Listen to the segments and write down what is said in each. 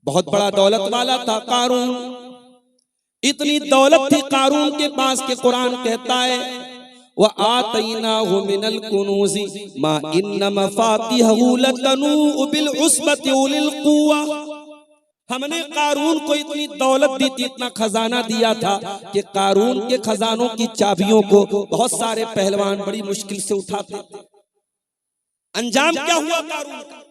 बहुत बड़ा दौलत वाला था कारून। इतनी दौलत थी कारून के पास के कुरान कहता है व आतैनाहु मिनल कुनूज़ि मा इन्न मफातिहहु लतनूउ बिल उस्बति उलिल कुव्वा। हमने कारून को इतनी दौलत दी थी, इतना खजाना दिया था कि कारून के खजानों की चाबियों को बहुत सारे पहलवान बड़ी मुश्किल से उठाते थे। अंजाम क्या हुआ कारून का?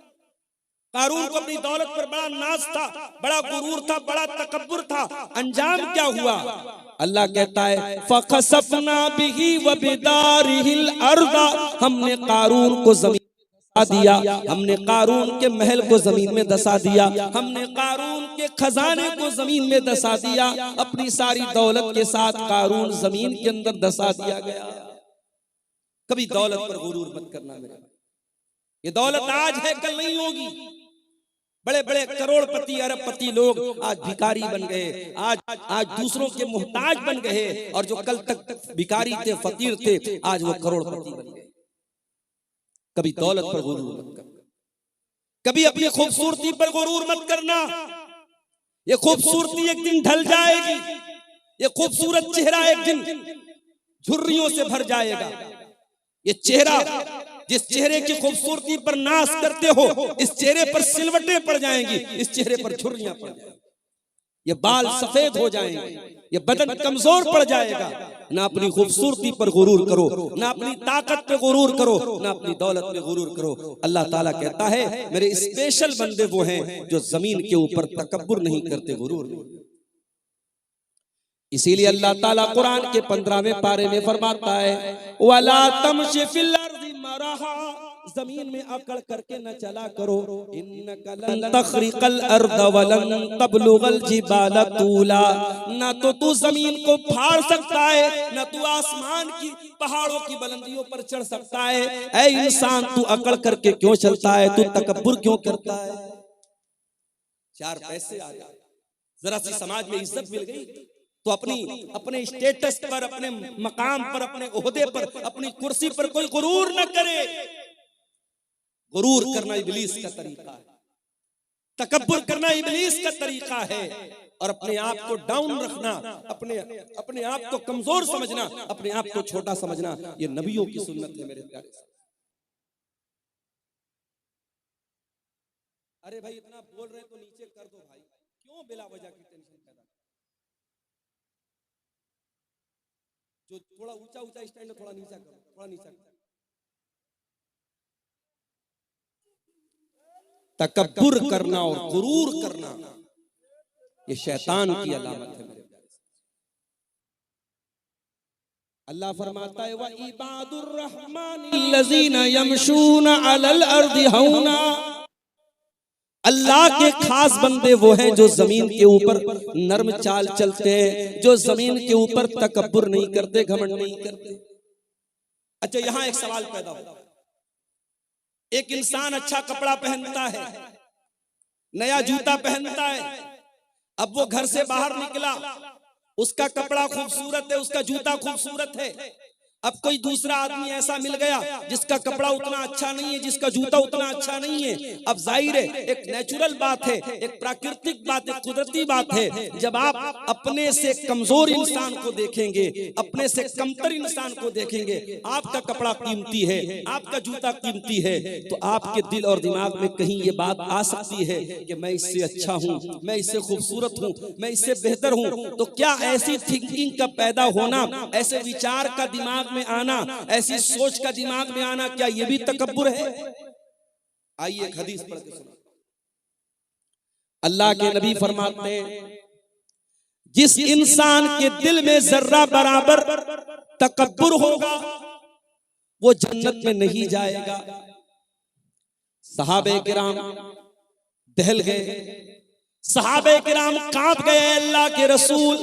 कारून को अपनी दौलत पर बड़ा नाज था, बड़ा गुरूर था, बड़ा तकब्बुर था। अंजाम क्या हुआ? अल्लाह कहता है फखसफना बिही व बिदारिहिल अर्दा। हमने कारून को जमीन में धसा दिया, हमने कारून के महल को जमीन में धसा दिया, हमने कारून के खजाने को जमीन में धसा दिया। अपनी सारी दौलत के साथ कारून जमीन के अंदर धसा दिया गया। कभी दौलत पर गुरूर मत करना मेरे। ये दौलत आज है कल नहीं होगी। बड़े बड़े करोड़पति अरबपति लोग आज भिखारी बन गए, आज दूसरों के मोहताज बन गए, और जो कल तक भिखारी थे, फकीर थे, आज वो करोड़पति बन गए। कभी दौलत पर गुरूर मत करना, कभी अपनी खूबसूरती पर गुरूर मत करना। ये खूबसूरती एक दिन ढल जाएगी, ये खूबसूरत चेहरा एक दिन झुर्रियों से भर जाएगा। ये चेहरा, जिस चेहरे की खूबसूरती पर नाश करते हो, इस चेहरे पर सिलवटें पड़ जाएंगी, इस चेहरे पर झुर्रियां पड़ जाएंगी, ये बाल सफेद हो जाएंगे, ये बदन कमजोर पड़ जाएगा। ना अपनी खूबसूरती पर गुरूर करो, ना अपनी ताकत पे गुरूर करो, ना अपनी दौलत पे गुरूर करो। अल्लाह ताला कहता है मेरे स्पेशल बंदे वो हैं जो जमीन के ऊपर तकब्बुर नहीं करते, गुरूर नहीं। इसीलिए अल्लाह ताला कुरान के 15वें पारे में फरमाता है वला तमशी फिल अर्दि मरहा। जमीन में अकड़ करके न चला करो। इन्नका लन तखरिकल अर्द वलन तबलुगल जिबाल तूला। ना तो तू जमीन को फाड़ सकता है, ना तू आसमान की पहाड़ों की बुलंदियों पर चढ़ सकता है। ऐ इंसान, तू अकड़ करके क्यों चलता है? तू तकब्बुर क्यों करता है? 4 पैसे आ गए, जरा सी समाज में इज्जत मिल गई तो अपने स्टेटस पर, अपने मकाम पर, अपने ओहदे पर, अपनी कुर्सी पर कोई गुरूर न करे। गुरूर करना इब्लीस का तरीका है, तकब्बुर करना इब्लीस का तरीका है। और अपने आप को डाउन रखना, अपने आप को कमजोर समझना, अपने आप को छोटा समझना, ये नबियों की सुन्नत है मेरे प्यारे। अरे भाई इतना बोल रहे तो नीचे कर दो भाई, क्यों बिला वजह की टेंशन पैदा? जो थोड़ा ऊंचा स्टैंड है, थोड़ा नीचा करो, थोड़ा नीचा करो। तकब्बुर करना और गुरूर करना ये शैतान की अलामत है मेरे प्यारे। अल्लाह फरमाता है व इबादुर रहमानिल्लज़ीना यमशूना अलल अर्दि हौना। अल्लाह के खास बंदे वो हैं जो जमीन के ऊपर नर्म चाल चलते हैं, जो जमीन के ऊपर तकब्बुर नहीं करते, घमंड नहीं करते। अच्छा, यहां एक सवाल पैदा होता है। एक इंसान अच्छा कपड़ा पहनता है, नया जूता पहनता है, अब वो घर से बाहर निकला, उसका कपड़ा खूबसूरत है, उसका जूता खूबसूरत है। अब कोई दूसरा आदमी ऐसा मिल गया जिसका कपड़ा उतना अच्छा नहीं है, जिसका जूता उतना अच्छा नहीं है। अब जाहिर है, एक नेचुरल बात है, एक प्राकृतिक बात है, कुदरती बात है। जब आप अपने से कमजोर इंसान को देखेंगे, अपने से कमतर इंसान को देखेंगे, आपका कपड़ा कीमती है, आपका जूता कीमती है, तो आपके दिल और दिमाग में कहीं ये बात आ सकती है कि मैं इससे अच्छा हूं, मैं इससे खूबसूरत हूं, मैं इससे बेहतर हूं। तो क्या ऐसी थिंकिंग का पैदा होना, ऐसे विचार का दिमाग में आना, ऐसी सोच का दिमाग में आना, क्या यह भी तकब्बुर है? आइए एक हदीस पढ़ के सुना। अल्लाह के नबी फरमाते हैं जिस इंसान के दिल में जर्रा बराबर तकब्बुर होगा वो जन्नत में नहीं जाएगा। सहाबे किराम दहल गए, सहाबे किराम कांप गए, अल्लाह के रसूल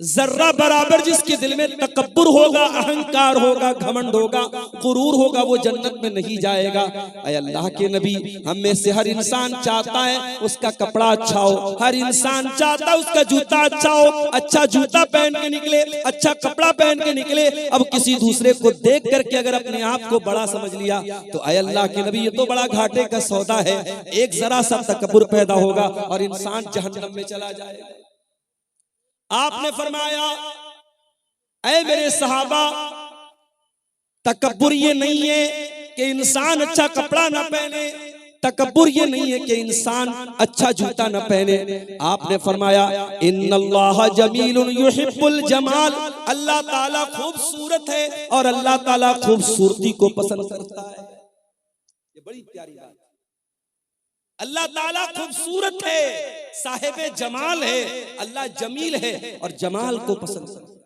जर्रा बराबर जिसके दिल में तकब्बुर होगा, अहंकार होगा, घमंड होगा, गुरूर होगा, वो जन्नत में नहीं जाएगा। ऐ अल्लाह के नबी, हम में से हर इंसान चाहता है उसका कपड़ा अच्छा हो, हर इंसान चाहता है उसका जूता अच्छा हो, अच्छा जूता पहन के निकले, अच्छा कपड़ा पहन के निकले। अब किसी दूसरे को देख करके अगर अपने आप को बड़ा समझ लिया तो ऐ अल्लाह के नबी, ये तो बड़ा घाटे का सौदा है। एक जरा सा तकब्बुर पैदा होगा और इंसान जहन्नम में चला जाएगा। आपने फरमाया, ऐ मेरे सहाबा, तकब्बुर ये नहीं है कि इंसान अच्छा कपड़ा ना पहने, तकब्बुर ये नहीं है कि इंसान अच्छा जूता न पहने। आपने फरमाया, इन्नल्लाह जमीलुन युहिब्बुल जमाल, अल्लाह ताला खूबसूरत है और अल्लाह ताला खूबसूरती को पसंद करता है। ये बड़ी प्यारी बात। अल्लाह ताला खूबसूरत है, साहिबे जमाल है, अल्लाह जमील है और जमाल को पसंद करता है।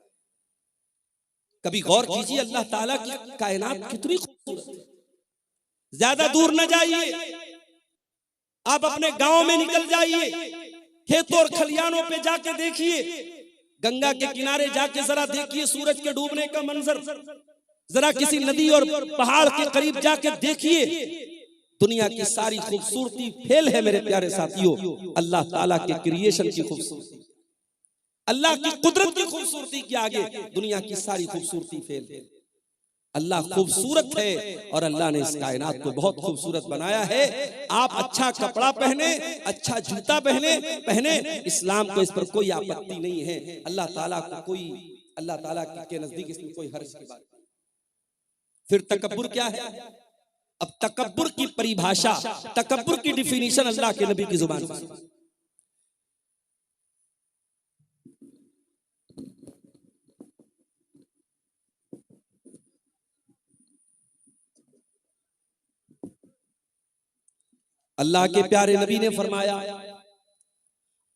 कभी गौर कीजिए, अल्लाह ताला की कायनात कितनी खूबसूरत है। ज्यादा दूर न जाइए, आप अपने गांव में निकल जाइए, खेतों और खलियानों पे जाके देखिए, गंगा के किनारे जाके जरा देखिए सूरज के डूबने का मंजर, जरा किसी नदी और पहाड़ के करीब जाके देखिए। दुनिया की सारी खूबसूरती फेल है मेरे प्यारे साथियों, अल्लाह ताला के क्रिएशन की खूबसूरती, अल्लाह की कुदरत की खूबसूरती के आगे दुनिया की सारी खूबसूरती फेल है। अल्लाह खूबसूरत है और अल्लाह ने इस कायनात को बहुत खूबसूरत बनाया है। आप अच्छा कपड़ा पहने, अच्छा जूता पहने, इस्लाम को इस पर कोई आपत्ति नहीं है। अल्लाह ताला के नजदीक इसमें कोई हर्ज की बात नहीं। फिर तकब्बुर क्या है? अब तकब्बुर की परिभाषा, तकब्बुर की डिफिनीशन अल्लाह के नबी की जुबान पर। अल्लाह के प्यारे नबी ने फरमाया,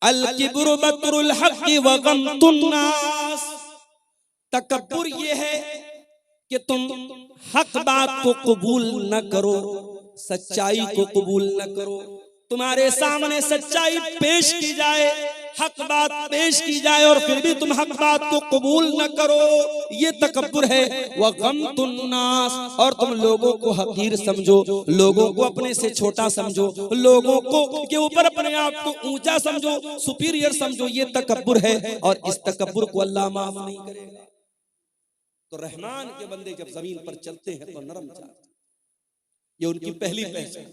अल किब्रु बत्रुल हक़्क़ि व गम्तुन नास, तकब्बुर ये है कि तुम हक बात को कबूल न करो, सच्चाई को कबूल न करो। तुम्हारे सामने सच्चाई पेश की जाए, हक बात पेश की जाए और फिर भी तुम हक बात को कबूल न करो, ये तकब्बुर है। वह गम्तुन नास, और तुम लोगों को हकीर समझो, लोगों को अपने से छोटा समझो, लोगों को के ऊपर अपने आप को ऊंचा समझो, सुपीरियर समझो, ये तकब्बुर है। और इस तकब्बुर को अल्लाह माफ नहीं करेगा। तो रहमान के बंदे जब जमीन पर चलते हैं तो नरम चलते हैं, ये उनकी पहली पहचान।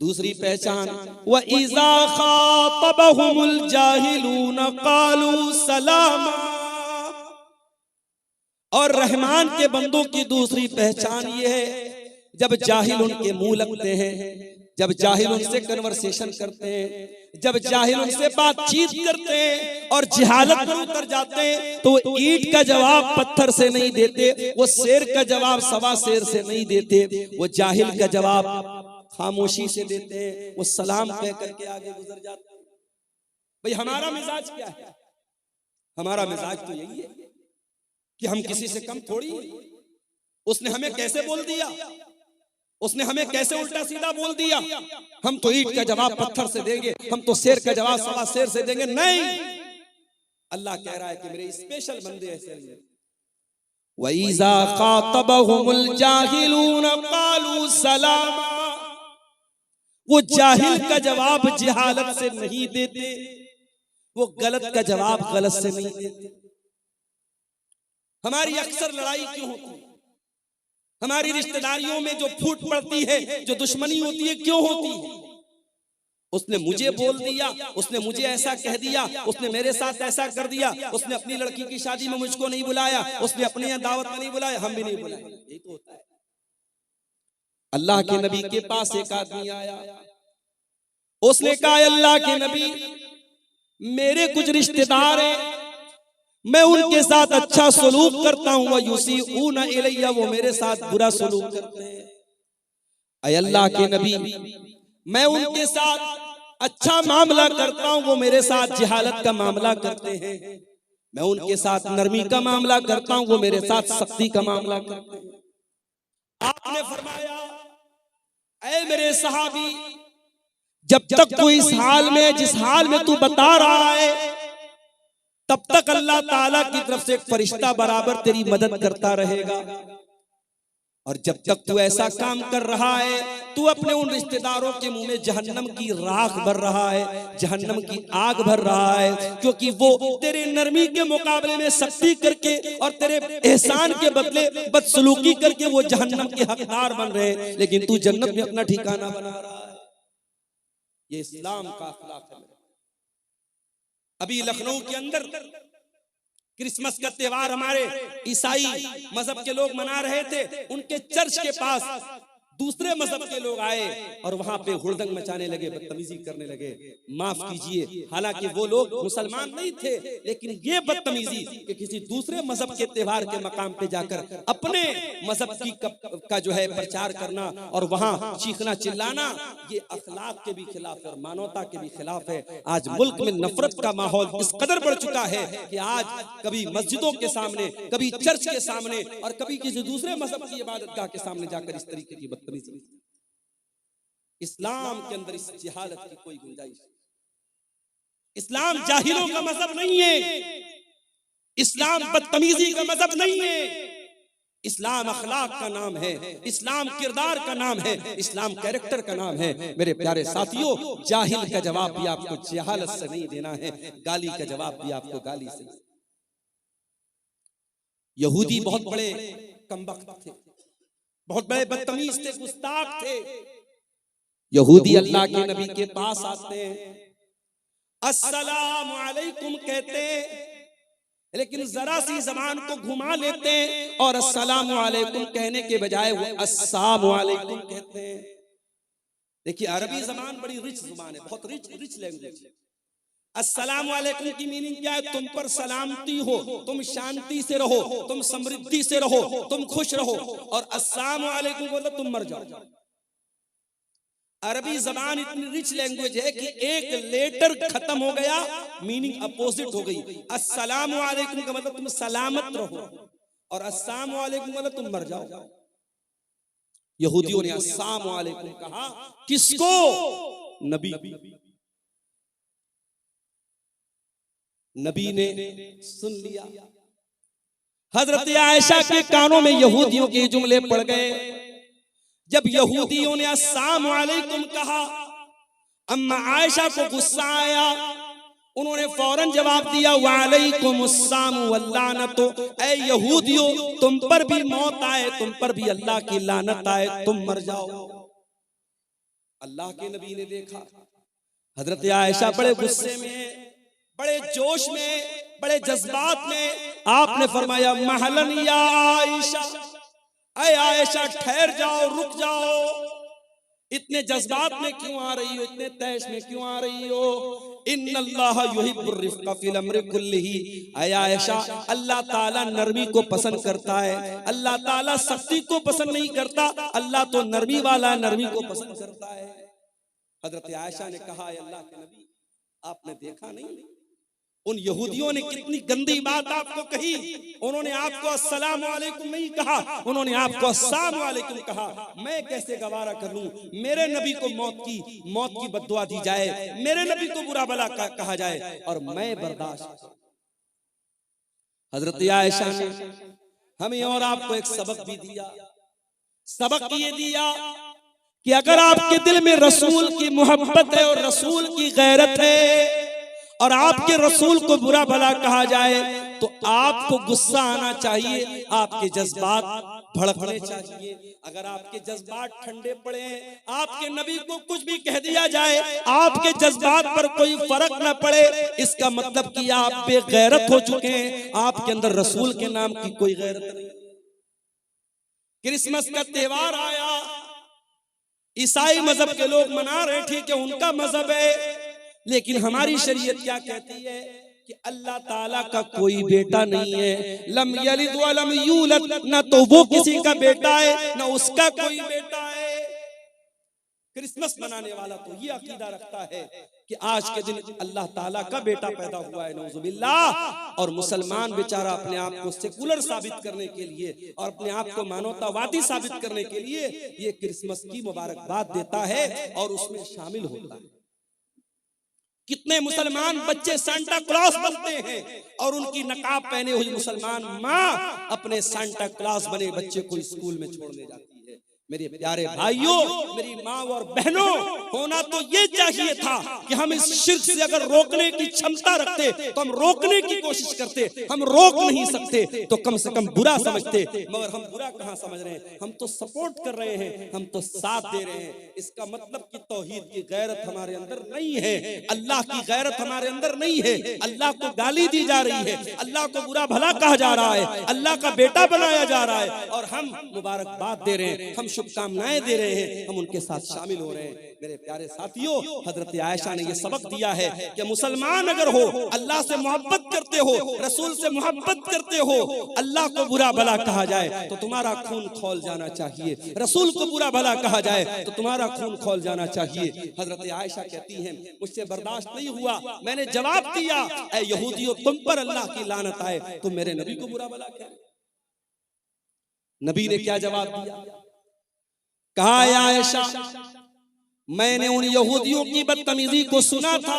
दूसरी पहचान, व इज़ा खातबहुमुल जाहिलून क़ालू सलामा, और रहमान के बंदों की दूसरी पहचान ये है, जब जाहिल उनके मुंह लगते हैं, जब जाहिल उनसे कन्वर्सेशन करते हैं, जब जाहिल उनसे बातचीत करते हैं और जिहालत पर उतर जाते हैं, तो वो ईंट का जवाब पत्थर से नहीं देते, वो शेर का जवाब सवा शेर से नहीं देते, वो जाहिल का जवाब खामोशी से देते हैं, वो सलाम कह करके आगे गुजर जाते हैं। भाई हमारा मिजाज क्या है? हमारा मिजाज तो यही है कि हम किसी से कम थोड़ी है। उसने हमें कैसे बोल दिया, उसने हमें कैसे उल्टा सीधा बोल दिया, हम तो ईंट का जवाब पत्थर से देंगे, हम तो शेर का जवाब सवा शेर से देंगे। नहीं, अल्लाह कह रहा है कि मेरे स्पेशल बंदे ऐसे नहीं। वइज़ा खातबहुमुल जाहिलून क़ालू सलामा, वो जाहिल का जवाब जिहालत से नहीं देते, वो गलत का जवाब गलत से नहीं देते। हमारी अक्सर लड़ाई क्यों होती है? हमारी रिश्तेदारियों में जो फूट पड़ती है, जो दुश्मनी होती है, क्यों होती है? उसने मुझे बोल दिया, उसने मुझे ऐसा कह दिया, उसने मेरे साथ ऐसा कर दिया, उसने अपनी लड़की की शादी में मुझको नहीं बुलाया, उसने अपने यहाँ दावत में नहीं बुलाया, हम भी नहीं बुलाए। यही तो होता है। अल्लाह के नबी के पास एक आदमी आया, उसने कहा, अल्लाह के नबी, मेरे कुछ रिश्तेदार हैं, मैं उनके साथ अच्छा सलूक करता हूं, वह युसीऊना इलैया, वो मेरे साथ बुरा सलूक करते हैं। ऐ अल्लाह के नबी, मैं उनके साथ अच्छा मामला करता हूं, वो मेरे साथ जिहालत का मामला करते हैं। मैं उनके साथ नरमी का मामला करता हूं, वो मेरे साथ सख्ती का मामला करते हैं। आपने फरमाया, ऐ मेरे सहाबी, जब तक तू इस हाल में, जिस हाल में तू बता रहा है, तब तक अल्लाह ताला की तरफ से एक फरिश्ता बराबर तेरी मदद करता रहेगा। और जब तक तू ऐसा काम कर रहा है, तू अपने उन रिश्तेदारों के मुंह में जहन्नम की राख भर रहा है, जहन्नम की आग भर रहा है, क्योंकि वो तेरे नरमी के मुकाबले में सख्ती करके और तेरे एहसान के बदले बदसलूकी करके वो जहन्नम के हकदार बन रहे हैं, लेकिन तू जन्नत में अपना ठिकाना बना रहा है। ये इस्लाम का अखलाक है। अभी लखनऊ के अंदर क्रिसमस का त्योहार हमारे ईसाई मजहब के लोग मना रहे थे। उनके चर्च के पास दूसरे मजहब के लोग आए और वहां पे हुड़दंग मचाने लगे, बदतमीजी करने लगे। माफ कीजिए, हालांकि वो लोग मुसलमान नहीं थे, लेकिन ये बदतमीजी कि किसी दूसरे मजहब के त्योहार के मकाम पे जाकर अपने मजहब की का जो है प्रचार करना और वहां चीखना चिल्लाना, ये अखलाक के भी खिलाफ है और मानवता के भी खिलाफ है। आज मुल्क में नफरत का माहौल इस कदर बढ़ चुका है कि आज कभी मस्जिदों के सामने, कभी चर्च के सामने और कभी किसी दूसरे मजहब की इबादतगाह के सामने जाकर इस तरीके की बदतमीजी। इस्लाम के अंदर इस जहालत की कोई गुंजाइश नहीं। इस्लाम जाहिलों का मजहब नहीं है, इस्लाम बदतमीजी का मजहब नहीं है। इस्लाम अखलाक का नाम है, इस्लाम किरदार का नाम है, इस्लाम कैरेक्टर का नाम है। मेरे प्यारे साथियों, जाहिल का जवाब भी आपको जहालत से नहीं देना है, गाली का जवाब भी आपको गाली से। यहूदी बहुत बड़े कमबख्त थे, बहुत बड़े बदतमीज थे, गुस्ताख थे। यहूदी अल्लाह के नबी के पास आते हैं, अस्सलामु अलैकुम कहते हैं, लेकिन जरा सी जबान को घुमा लेते हैं और अस्सलामु अलैकुम कहने के बजाय वो अस्सलामु अलैकुम कहते हैं। देखिए, अरबी जबान बड़ी रिच जुबान है, बहुत रिच लैंग्वेज है। अस्सलामु अलैकुम की मीनिंग क्या है? तुम पर सलामती हो, तुम शांति से रहो, तुम समृद्धि से रहो, तुम खुश रहो। और अस्सलामु अलैकुम मतलब तुम मर जाओ। अरबी जबान इतनी रिच लैंग्वेज है कि एक लेटर खत्म हो गया, मीनिंग अपोजिट हो गई। अस्सलामु अलैकुम का मतलब तुम सलामत रहो और अस्सलामु अलैकुम मतलब तुम मर जाओ। यहूदियों ने अस्सलामु अलैकुम कहा, किसको? नबी। नबी ने सुन लिया। हजरत आयशा के कानों में यहूदियों के जुमले पड़ गए। जब यहूदियों ने अस्सलामु अलैकुम कहा, अम्मा आयशा को गुस्सा आया, उन्होंने फौरन जवाब दिया, वालैकुमुस्सलाम वल्लानतु। ऐ यहूदियों, तुम पर भी मौत आए, तुम पर भी अल्लाह की लानत आए, तुम मर जाओ। अल्लाह के नबी ने देखा हजरत आयशा बड़े गुस्से में, बड़े जोश में, बड़े जज्बात में, आपने फरमाया, महलन या आयशा, ऐ आयशा ठहर जाओ, रुक जाओ। इतने जज्बात में क्यों आ रही हो, इतने तैश में क्यों आ रही हो? इन्नल्लाह युहिब्बुर रिफ्क़ फिल अम्रि कुल्लिही। ऐ आयशा, अल्लाह ताला नरमी को पसंद करता है, अल्लाह ताला सख्ती को पसंद नहीं करता, अल्लाह तो नरमी वाला नरमी को पसंद करता है। हजरत आयशा ने कहा, अल्लाह के नबी, आपने देखा नहीं उन यहूदियों ने कितनी गंदी बात आपको कही? उन्होंने आपको अस्सलामु अलैकुम नहीं कहा, उन्होंने आपको अस्सलामु अलैकुम कहा। मैं कैसे गवारा कर लूं? मेरे नबी को मौत की बद्दुआ दी जाए, मेरे नबी को बुरा भला कहा जाए और मैं बर्दाश्त। हजरत आयशा ने हमें और आपको एक सबक भी दिया। सबक ये दिया कि अगर आपके दिल में रसूल की मोहब्बत है और रसूल की गैरत है और आपके रसूल को बुरा भला कहा जाए तो आपको गुस्सा आना चाहिए, आपके जज्बात भड़कने चाहिए। अगर आपके जज्बात ठंडे पड़े, आपके नबी को कुछ भी कह दिया जाए, आपके जज्बात पर कोई फर्क न पड़े, इसका मतलब कि आप बेगैरत हो चुके हैं, आपके अंदर रसूल के नाम की कोई गैरत नहीं। क्रिसमस का त्योहार आया, ईसाई मजहब के लोग मना रहे, ठीक है, उनका मजहब है, लेकिन हमारी शरीयत क्या कहती है कि अल्लाह ताला का कोई बेटा नहीं है। लम यलिद व लम यूलद, ना तो वो किसी का बेटा है ना उसका कोई बेटा है। क्रिसमस मनाने वाला तो ये अकीदा रखता है कि आज के दिन अल्लाह ताला का बेटा पैदा हुआ है, नौजुबिल्लाह। और मुसलमान बेचारा अपने आप को सेकुलर साबित करने के लिए और अपने आप को मानवतावादी साबित करने के लिए ये क्रिसमस की मुबारकबाद देता है और उसमें शामिल होता है। कितने मुसलमान बच्चे सांता क्लॉस बनते हैं और उनकी नकाब पहने हुई मुसलमान माँ अपने सांता क्लॉस बने बच्चे को स्कूल में छोड़ने जाती है। मेरे प्यारे भाइयों, मेरी माँ और बहनों, होना तो ये चाहिए था कि हम इस शिर्क से अगर रोकने की क्षमता रखते तो हम रोकने की कोशिश करते। हम रोक नहीं सकते तो कम से कम बुरा समझते, मगर हम बुरा कहाँ समझ रहे हैं, हम तो सपोर्ट कर रहे हैं, हम तो साथ दे रहे हैं। इसका मतलब कि तौहीद की गैरत हमारे अंदर नहीं है, अल्लाह की गैरत हमारे अंदर नहीं है। अल्लाह को गाली दी जा रही है, अल्लाह को बुरा भला कहा जा रहा है, अल्लाह का बेटा बनाया जा रहा है और हम मुबारकबाद दे रहे हैं, हम शुभकामनाएं दे रहे हैं, हम उनके साथ शामिल हो रहे हैं। मेरे प्यारे साथियों, हजरत आयशा ने यह सबक दिया है कि मुसलमान अगर हो, अल्लाह से मोहब्बत करते हो, रसूल से मोहब्बत करते हो, अल्लाह को बुरा भला कहा जाए तो तुम्हारा खून खौल जाना चाहिए, रसूल को बुरा भला कहा जाए तो तुम्हारा खून खौल जाना चाहिए। हजरत आयशा कहती हैं, मुझसे बर्दाश्त नहीं हुआ, मैंने जवाब दिया, ऐ यहूदियों, तुम पर अल्लाह की लानत आए, तुम मेरे नबी को बुरा भला कह। नबी ने क्या जवाब दिया? कहा, आयशा, मैंने उन यहूदियों की बदतमीजी को सुना था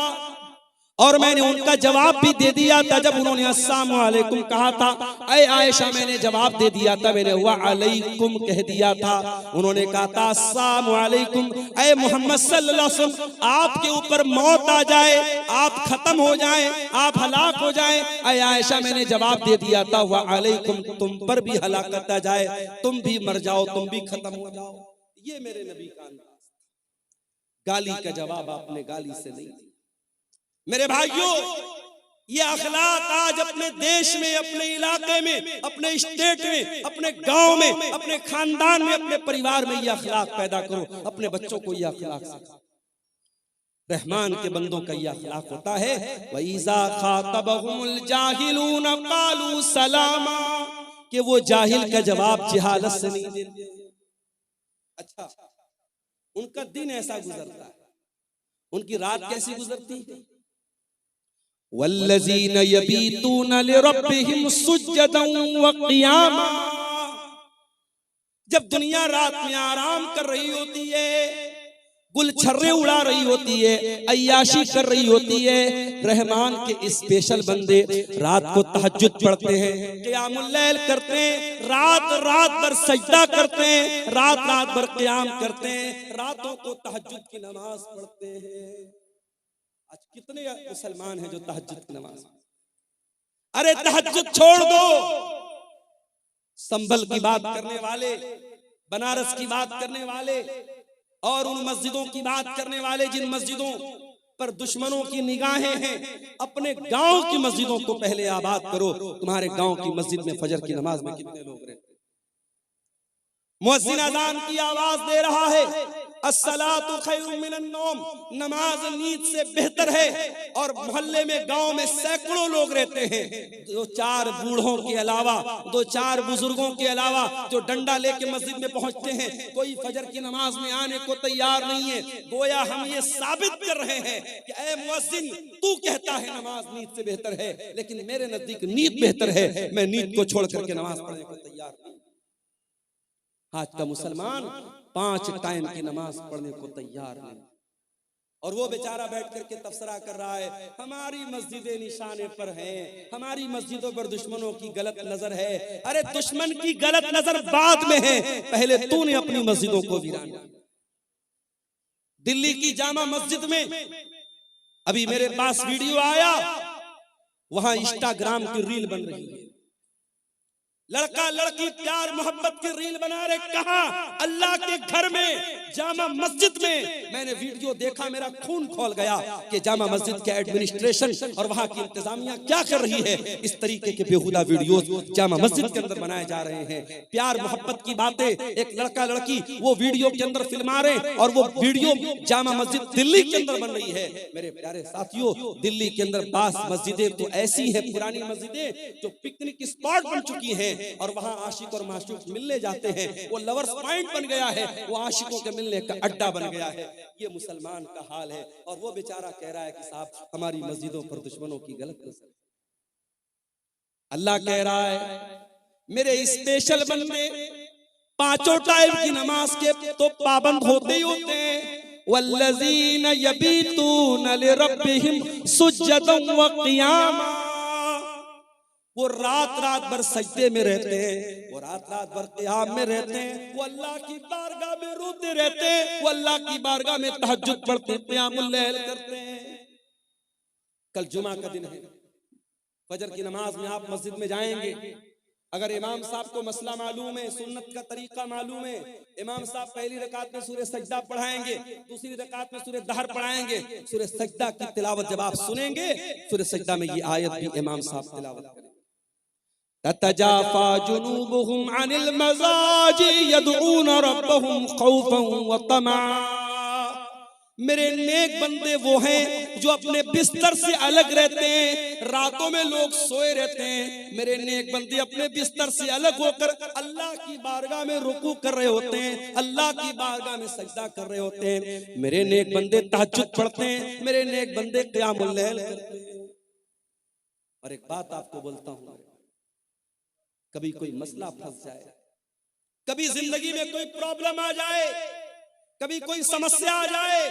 और मैंने उनका जवाब भी दे दिया था जब उन्होंने अस्सलामु अलैकुम कहा था। ऐ आयशा, मैंने जवाब दे दिया था, मैंने व अलैकुम कह दिया था। उन्होंने कहा था अस्सलामु अलैकुम, ऐ मोहम्मद सल्लल्लाहु अलैहि वसल्लम, आपके ऊपर मौत आ जाए, आप खत्म हो जाएं, आप हलाक हो जाएं। ऐ आयशा, मैंने जवाब दे दिया था व अलैकुम, तुम पर भी हलाकत आ जाए, तुम भी मर जाओ, तुम भी खत्म हो जाओ। ये मेरे नबी का अंदाज। गाली का जवाब आपने गाली से नहीं दिया। मेरे भाइयों, ये अखलाक आज अपने देश में, अपने इलाके में, अपने स्टेट में, अपने गांव में, अपने खानदान में, अपने परिवार में ये अखलाक पैदा करो। अपने बच्चों को ये अखलाक सिखाओ। रहमान के बंदों का ये अखलाक होता है, वइज़ा खातबहुमुल जाहिलून क़ालू सलामा, कि वो जाहिल का जवाब जहालत से नहीं देते। अच्छा, उनका दिन ऐसा गुजरता है, उनकी रात कैसी गुजरती है? वल्लज़ीन यबीतून लिरब्बिहिम सुज्जदन व क़ियामा, जब दुनिया रात में आराम कर रही होती है, गुलछर्रे उड़ा रही होती है, अय्याशी कर रही होती है, रहमान के स्पेशल बंदे रात को तहज्जुद पढ़ते हैं, क़ियामुल लैल करते हैं, रात रात भर सजदा करते हैं, रात रात भर क़ियाम करते हैं, रातों को तहज्जुद की नमाज पढ़ते हैं। आज कितने मुसलमान हैं जो तहज्जुद की नमाज? अरे तहज्जुद छोड़ दो, संभल की बात करने वाले, बनारस की बात करने वाले और उन मस्जिदों की बात करने वाले जिन मस्जिदों पर दुश्मनों की निगाहें हैं, अपने गांव की मस्जिदों को पहले आबाद करो। तुम्हारे गांव की मस्जिद में फजर की नमाज में कितने लोग रहते हैं? मुअज्जिन अज़ान की आवाज दे रहा है, अस्सलातु खैरुम मिनन नौम, नमाज नींद से बेहतर है, और मोहल्ले में, गांव में सैकड़ों लोग रहते हैं, दो चार बूढ़ों के अलावा, दो चार बुजुर्गों के अलावा, जो डंडा लेके मस्जिद में पहुंचते हैं, कोई फजर की नमाज में आने को तैयार नहीं है। गोया हम ये साबित कर रहे हैं कि ऐ मुअज्जिन, तू कहता है नमाज नींद से बेहतर है, लेकिन मेरे नजदीक नींद बेहतर है, मैं नींद को छोड़ करके नमाज पढ़ने को तैयार नहीं। आज का मुसलमान 5 टाइम की नमाज पढ़ने को तैयार नहीं, और वो बेचारा बैठ करके तबसरा कर रहा है, हमारी मस्जिदें निशाने पर हैं, हमारी मस्जिदों पर दुश्मनों की गलत नजर है। अरे दुश्मन की गलत नजर बाद में है, पहले तूने अपनी मस्जिदों को वीरान किया। दिल्ली की जामा मस्जिद में अभी मेरे पास वीडियो आया, वहां इंस्टाग्राम की रील बन रही है, लड़का लड़की प्यार मोहब्बत की रील बना रहे। कहा? अल्लाह के घर में, जामा मस्जिद में। मैंने वीडियो देखा, मेरा खून खौल गया कि जामा मस्जिद के एडमिनिस्ट्रेशन और वहां की इंतजामिया क्या कर रही है। इस तरीके के बेहुदा वीडियोस जामा मस्जिद के अंदर बनाए जा रहे हैं। प्यार मोहब्बत की बातें एक लड़का लड़की वो वीडियो के अंदर फिल्मा रहे, और वो वीडियो जामा मस्जिद दिल्ली के अंदर बन रही है। मेरे प्यारे साथियों, दिल्ली के अंदर 5 मस्जिदें तो ऐसी हैं, पुरानी मस्जिदें जो पिकनिक स्पॉट बन चुकी हैं, और वहां आशिक और माशूक मिलने जाते हैं। वो लवर्स पॉइंट बन गया है, वो आशिकों के मिलने का अड्डा बन गया है। ये मुसलमान का हाल है, और वो बेचारा कह रहा है कि साहब हमारी मस्जिदों पर दुश्मनों की गलत नजर। अल्लाह कह रहा है, मेरे स्पेशल बंदे 5 टाइम की नमाज के तो पाबंद होते ही होते हैं, वल्लज़ीन यबीतून लिरब्बिहिम सुज्जदन व क़ियामा, वो रात रात भर सजदे में रहते हैं, वो रात रात भर क़ियाम में रहते हैं, वो अल्लाह की बारगाह में रोते रहते हैं, वो अल्लाह की बारगाह में तहज्जुद पढ़ते हैं, क़ियामुल लैल करते हैं। कल जुमा का दिन है, फजर की नमाज में आप मस्जिद में जाएंगे, अगर इमाम साहब को मसला मालूम है, सुन्नत का तरीका मालूम है, इमाम साहब पहली रकात में सूरह सजदा पढ़ाएंगे, दूसरी रकात में सूरह दहर पढ़ाएंगे, सूरह सजदा की तिलावत जब आप सुनेंगे, सूरह सजदा में ये आयत भी इमाम साहब तिलावत करेंगे, ततजाफा जुनूबुहुम अनिल मज़ाजी यदऊन रब्बहुम खौफन व तमा। मेरे नेक बंदे वो हैं जो अपने बिस्तर से अलग रहते हैं, रातों में लोग सोए रहते हैं, मेरे नेक बंदे अपने बिस्तर से अलग होकर अल्लाह की बारगाह में रुकू कर रहे होते हैं, अल्लाह की बारगाह में सजदा कर रहे होते हैं, मेरे नेक बंदे तहज्जुद पढ़ते हैं, मेरे नेक बंदे क़ियामुल लैल करते हैं। और एक बात आपको बोलता हूं, कभी कोई मसला फंस जाए, कभी जिंदगी में कोई प्रॉब्लम आ जाए, कभी कोई समस्या आ जाए,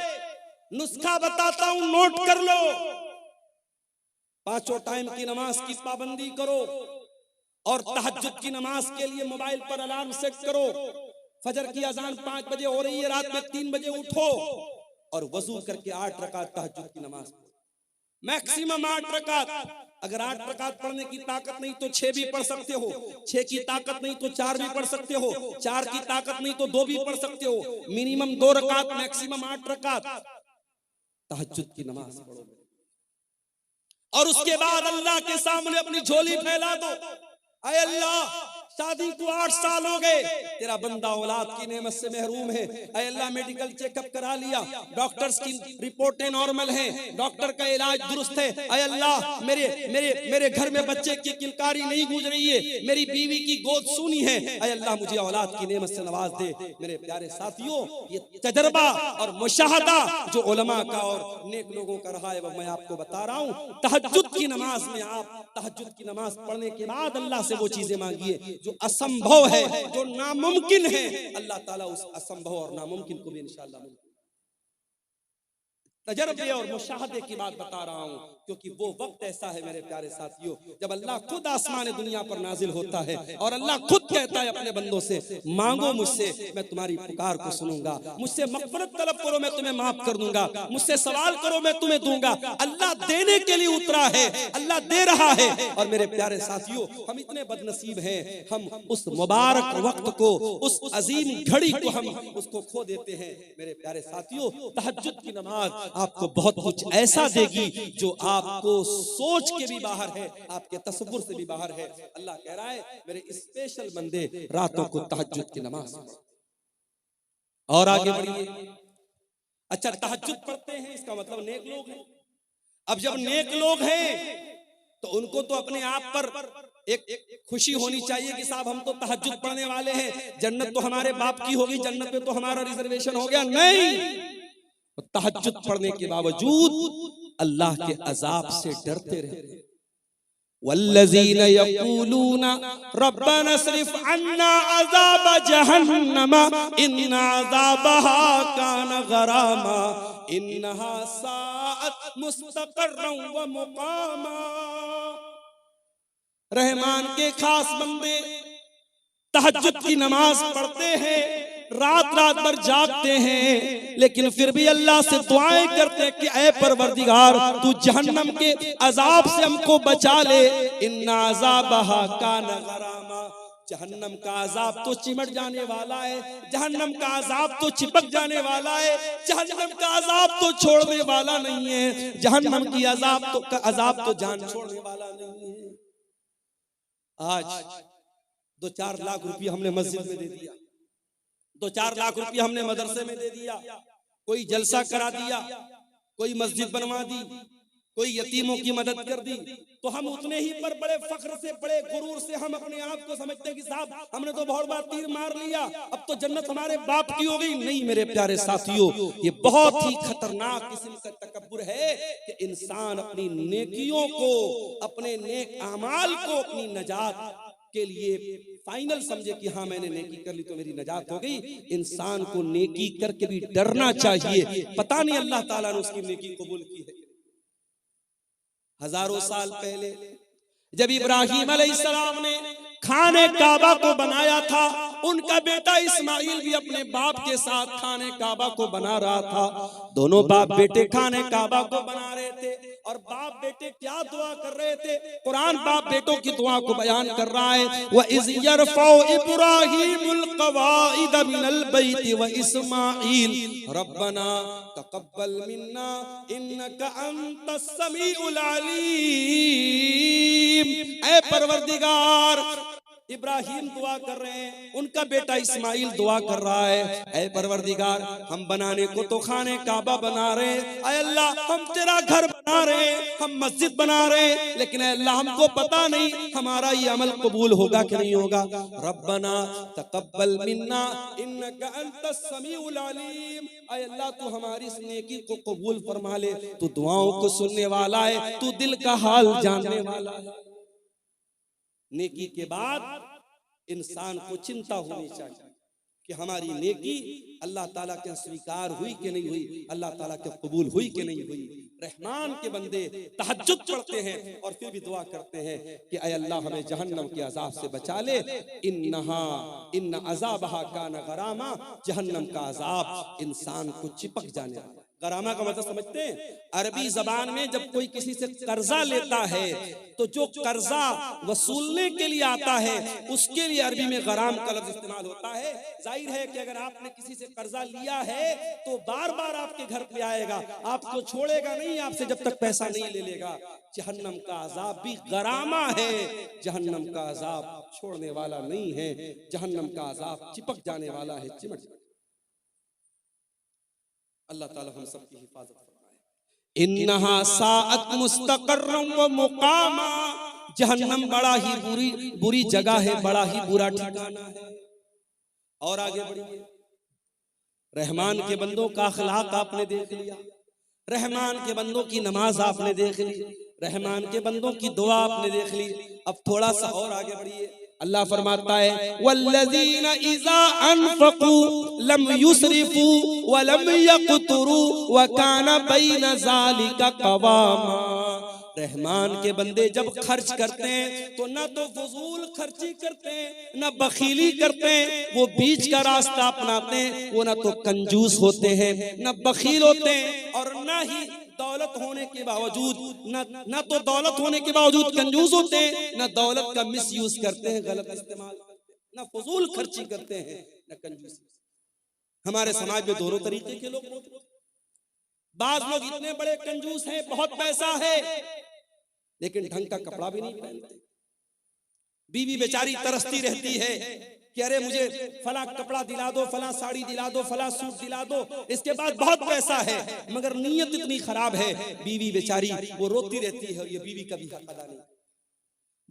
नुस्खा बताता हूं, नोट कर लो। पांचों टाइम की नमाज की पाबंदी करो और तहज्जुद की नमाज के लिए मोबाइल पर अलार्म सेट करो। फजर की अजान 5 बजे हो रही है, रात में 3 बजे उठो और वजू करके 8 रकात तहज्जुद की नमाज पढ़ो, मैक्सिमम 8 रकात। अगर 8 रकात पढ़ने की ताकत नहीं तो 6 भी पढ़ सकते हो, 6 की ताकत नहीं तो 4 भी पढ़ सकते हो, 4 की ताकत नहीं तो 2 भी पढ़ सकते हो, मिनिमम 2 रकात, मैक्सिमम 8 रकात तहज्जुद की नमाज पढ़ो। और उसके बाद अल्लाह के सामने अपनी झोली फैला दो, ऐ अल्लाह शादी को 8 साल हो गए, तेरा बंदा औलाद की नेमत से महरूम है, ऐ अल्लाह मेडिकल चेकअप करा लिया, डॉक्टर्स की रिपोर्टें नॉर्मल हैं, डॉक्टर का इलाज दुरुस्त है, ऐ अल्लाह मेरे मेरे मेरे घर में बच्चे की किलकारी नहीं गूंज रही है, मेरी बीवी की गोद सूनी है, ऐ अल्लाह मुझे औलाद की नेमत से नवाज दे। मेरे प्यारे साथियों, ये तजर्बा और मुशाहदा जो उलमा का और नेक लोगों का रहा है वो मैं आपको बता रहा हूँ। तहज्जुद की नमाज में आप तहज्जुद की नमाज पढ़ने के बाद अल्लाह से वो चीजें मांगिए जो असंभव है, जो नामुमकिन है, अल्लाह ताला उस असंभव और नामुमकिन को भी इंशाअल्लाह तजर्बे और मुशाहदे की बात बता रहा हूं, क्योंकि वो वक्त ऐसा है मेरे प्यारे साथियों जब अल्लाह खुद आसमान दुनिया पर नाजिल होता है और अल्लाह खुद कहता है अपने बंदों से, मांगो मुझसे, मैं तुम्हारी पुकार को सुनूंगा, मुझसे मग़फ़िरत तलब करो, मैं तुम्हें माफ कर दूंगा, मुझसे सवाल करो, मैं तुम्हें दूंगा। अल्लाह देने के लिए उतरा है, अल्लाह दे रहा है। और मेरे प्यारे साथियों, हम इतने बदनसीब हैं, हम उस मुबारक वक्त को, उस अजीम घड़ी को हम उसको खो देते हैं। मेरे प्यारे साथियों, तहज्जुद की नमाज आपको बहुत कुछ ऐसा देगी जो आपको सोच के भी बाहर है, आपके तसव्वुर से भी बाहर है। अल्लाह कह रहा है मेरे स्पेशल बंदे रातों को तहज्जुद की नमाज। और आगे बढ़िए। अच्छा, तहज्जुद पढ़ते हैं इसका मतलब नेक लोग हैं। अब जब नेक लोग हैं तो उनको तो अपने आप पर एक खुशी होनी चाहिए कि साहब हम तो तहज्जुद पढ़ने वाले हैं, जन्नत तो हमारे बाप की होगी, जन्नत में तो हमारा रिजर्वेशन हो गया। नहीं, तहज्जुद पढ़ने के बावजूद अल्लाह के अजाब से डरते रहते। वल्लज़ीन यक़ूलून रब्बना स्रिफ़ अन्ना अज़ाब जहन्नम इन्न अज़ाबहा कान गरामा इन्नहा साअत मुस्तक़र्रन व मुक़ामा। रहमान के खास बंदे तहज्जुद की नमाज पढ़ते हैं, रात रात भर जागते हैं, लेकिन फिर भी अल्लाह से दुआएं करते हैं कि ऐ परवरदिगार तू जहन्नम के अजाब से हमको बचा ले। इन्ना अज़ाबहा कान गरामा, जहन्नम का अजाब तो चिमट जाने वाला है, जहन्नम का अजाब तो चिपक जाने वाला है, जहन्नम का अजाब तो छोड़ने वाला नहीं है, जहन्नम की अजाब तो जान छोड़ने वाला नहीं है। आज 2-4 लाख रुपया हमने मस्जिद में दे दिया, 2-4 लाख रुपया हमने मदरसे में दे दिया, कोई जलसा करा दिया, कोई मस्जिद बनवा दी, कोई यतीमों की मदद कर दी, तो हम उतने ही पर बड़े फख्र से, बड़े गुरूर से हम अपने आप को समझते हैं कि साहब हमने तो बहुत बार तीर मार लिया, अब तो जन्नत हमारे बाप की हो गई। नहीं मेरे प्यारे साथियों, ये बहुत ही खतरनाक किस्म का तकब्बुर है कि इंसान अपनी नेकियों को, अपने नेक अमाल को अपनी नजात के लिए फाइनल समझे कि हाँ मैंने नेकी कर ली तो मेरी नजात हो गई। इंसान को नेकी करके भी डरना चाहिए, पता नहीं अल्लाह ताला ने उसकी नेकी कबूल की है। हजारों साल पहले जब इब्राहिम अलैहिस्सलाम ने खाने काबा को बनाया था, उनका बेटा इस्माइल भी अपने बाप के साथ खाने काबा को बना रहा था। दोनों बाप बेटे खाने काबा को बना रहे थे और बाप बेटे क्या दुआ कर रहे थे? कुरान बाप बेटों की दुआ को बयान कर रहा है। व इज़ यरफ़उ इब्राहीमुल क़वाइद मिनल बैति व इस्माइल रब्बना तक़ब्बल मिन्ना इन्नका अंतस समीउल अलीम। ऐ परवरदिगार, इब्राहिम दुआ कर रहे हैं, उनका बेटा इस्माइल दुआ कर रहा है, ऐ परवरदिगार हम बनाने को तो खाने काबा बना रहे हैं, ऐ अल्लाह हम तेरा घर बना रहे हैं, हम मस्जिद बना रहे हैं, लेकिन ऐ अल्लाह हमको पता नहीं हमारा ये अमल कबूल होगा कि नहीं होगा। रब्बना तक़ब्बल मिन्ना इन्नका अंतस समीउल अलीम। ऐ अल्लाह तू हमारी इस नेकी को कबूल फरमा ले, तू दुआओं को सुनने वाला है, तू दिल का हाल जानने वाला है। नेकी के बाद इंसान को चिंता होनी चाहिए कि हमारी नेकी अल्लाह ताला के स्वीकार हुई कि नहीं हुई, अल्लाह ताला के कबूल हुई कि नहीं हुई। रहमान के बंदे तहज्जुद पढ़ते हैं और फिर भी दुआ करते हैं कि ऐ अल्लाह हमें जहन्नम के अजाब से बचा ले। इन्न अज़ाबहा कान गरामा, जहन्नम का अजाब इंसान को चिपक जाने वाला। गरामा का मतलब समझते हैं? अरबी जबान में जब कोई किसी से कर्जा लेता है तो जो कर्जा वसूलने के लिए आता है उसके लिए अरबी में गराम का लफ्ज इस्तेमाल होता है। जाहिर है कि अगर आपने किसी से कर्जा लिया है तो बार बार आपके घर पे आएगा, आपको छोड़ेगा नहीं आपसे जब तक पैसा नहीं ले लेगा। जहन्नम का अजाब भी गरामा है, जहन्नम का अजाब छोड़ने वाला नहीं है, जहन्नम का अजाब चिपक जाने वाला है, चिमट। अल्लाह ताला हम सबकी हिफाजत फरमाए। इन्नहा साअत मुस्तक़र्रन व मुक़ामा, जहन्नम बड़ा ही बुरी जगह है, बड़ा ही बुरा ठिकाना है। और आगे बढ़िए, रहमान के बंदों का अखलाक आपने देख लिया, रहमान के बंदों की नमाज आपने देख ली, रहमान के बंदों की दुआ आपने देख ली। अब थोड़ा सा और आगे बढ़िए, अल्लाह फरमाता है वल्लज़ीना इज़ा अनफ़क़ू लम युसरिफ़ू व लम यक़तुरू व काना बैन ज़ालिका क़वामा। रहमान के बंदे जब खर्च करते हैं तो ना तो फजूल खर्ची करते हैं, ना बखीली करते हैं, वो बीच का रास्ता अपनाते हैं। वो ना तो कंजूस होते हैं, ना बखील होते हैं, और ना ही दौलत होने के बावजूद ना तो दौलत होने के बावजूद कंजूस होते हैं, ना दौलत का मिसयूज करते हैं, गलत इस्तेमाल, ना फजूल खर्ची करते हैं, ना कंजूस। हमारे समाज में दोनों तरीके के लोग मौजूद हैं। बाज लोग इतने बड़े कंजूस हैं, बहुत पैसा है, लेकिन ढंग का कपड़ा भी नहीं पहनते। बीवी बेचारी तरसती रहती है कि अरे मुझे फला कपड़ा दिला दो, फला साड़ी दिला दो, फला सूट दिला दो, इसके बाद बहुत पैसा है, मगर नीयत इतनी खराब है, बीवी बेचारी वो रोती रहती है और ये बीवी कभी हक अदा नहीं।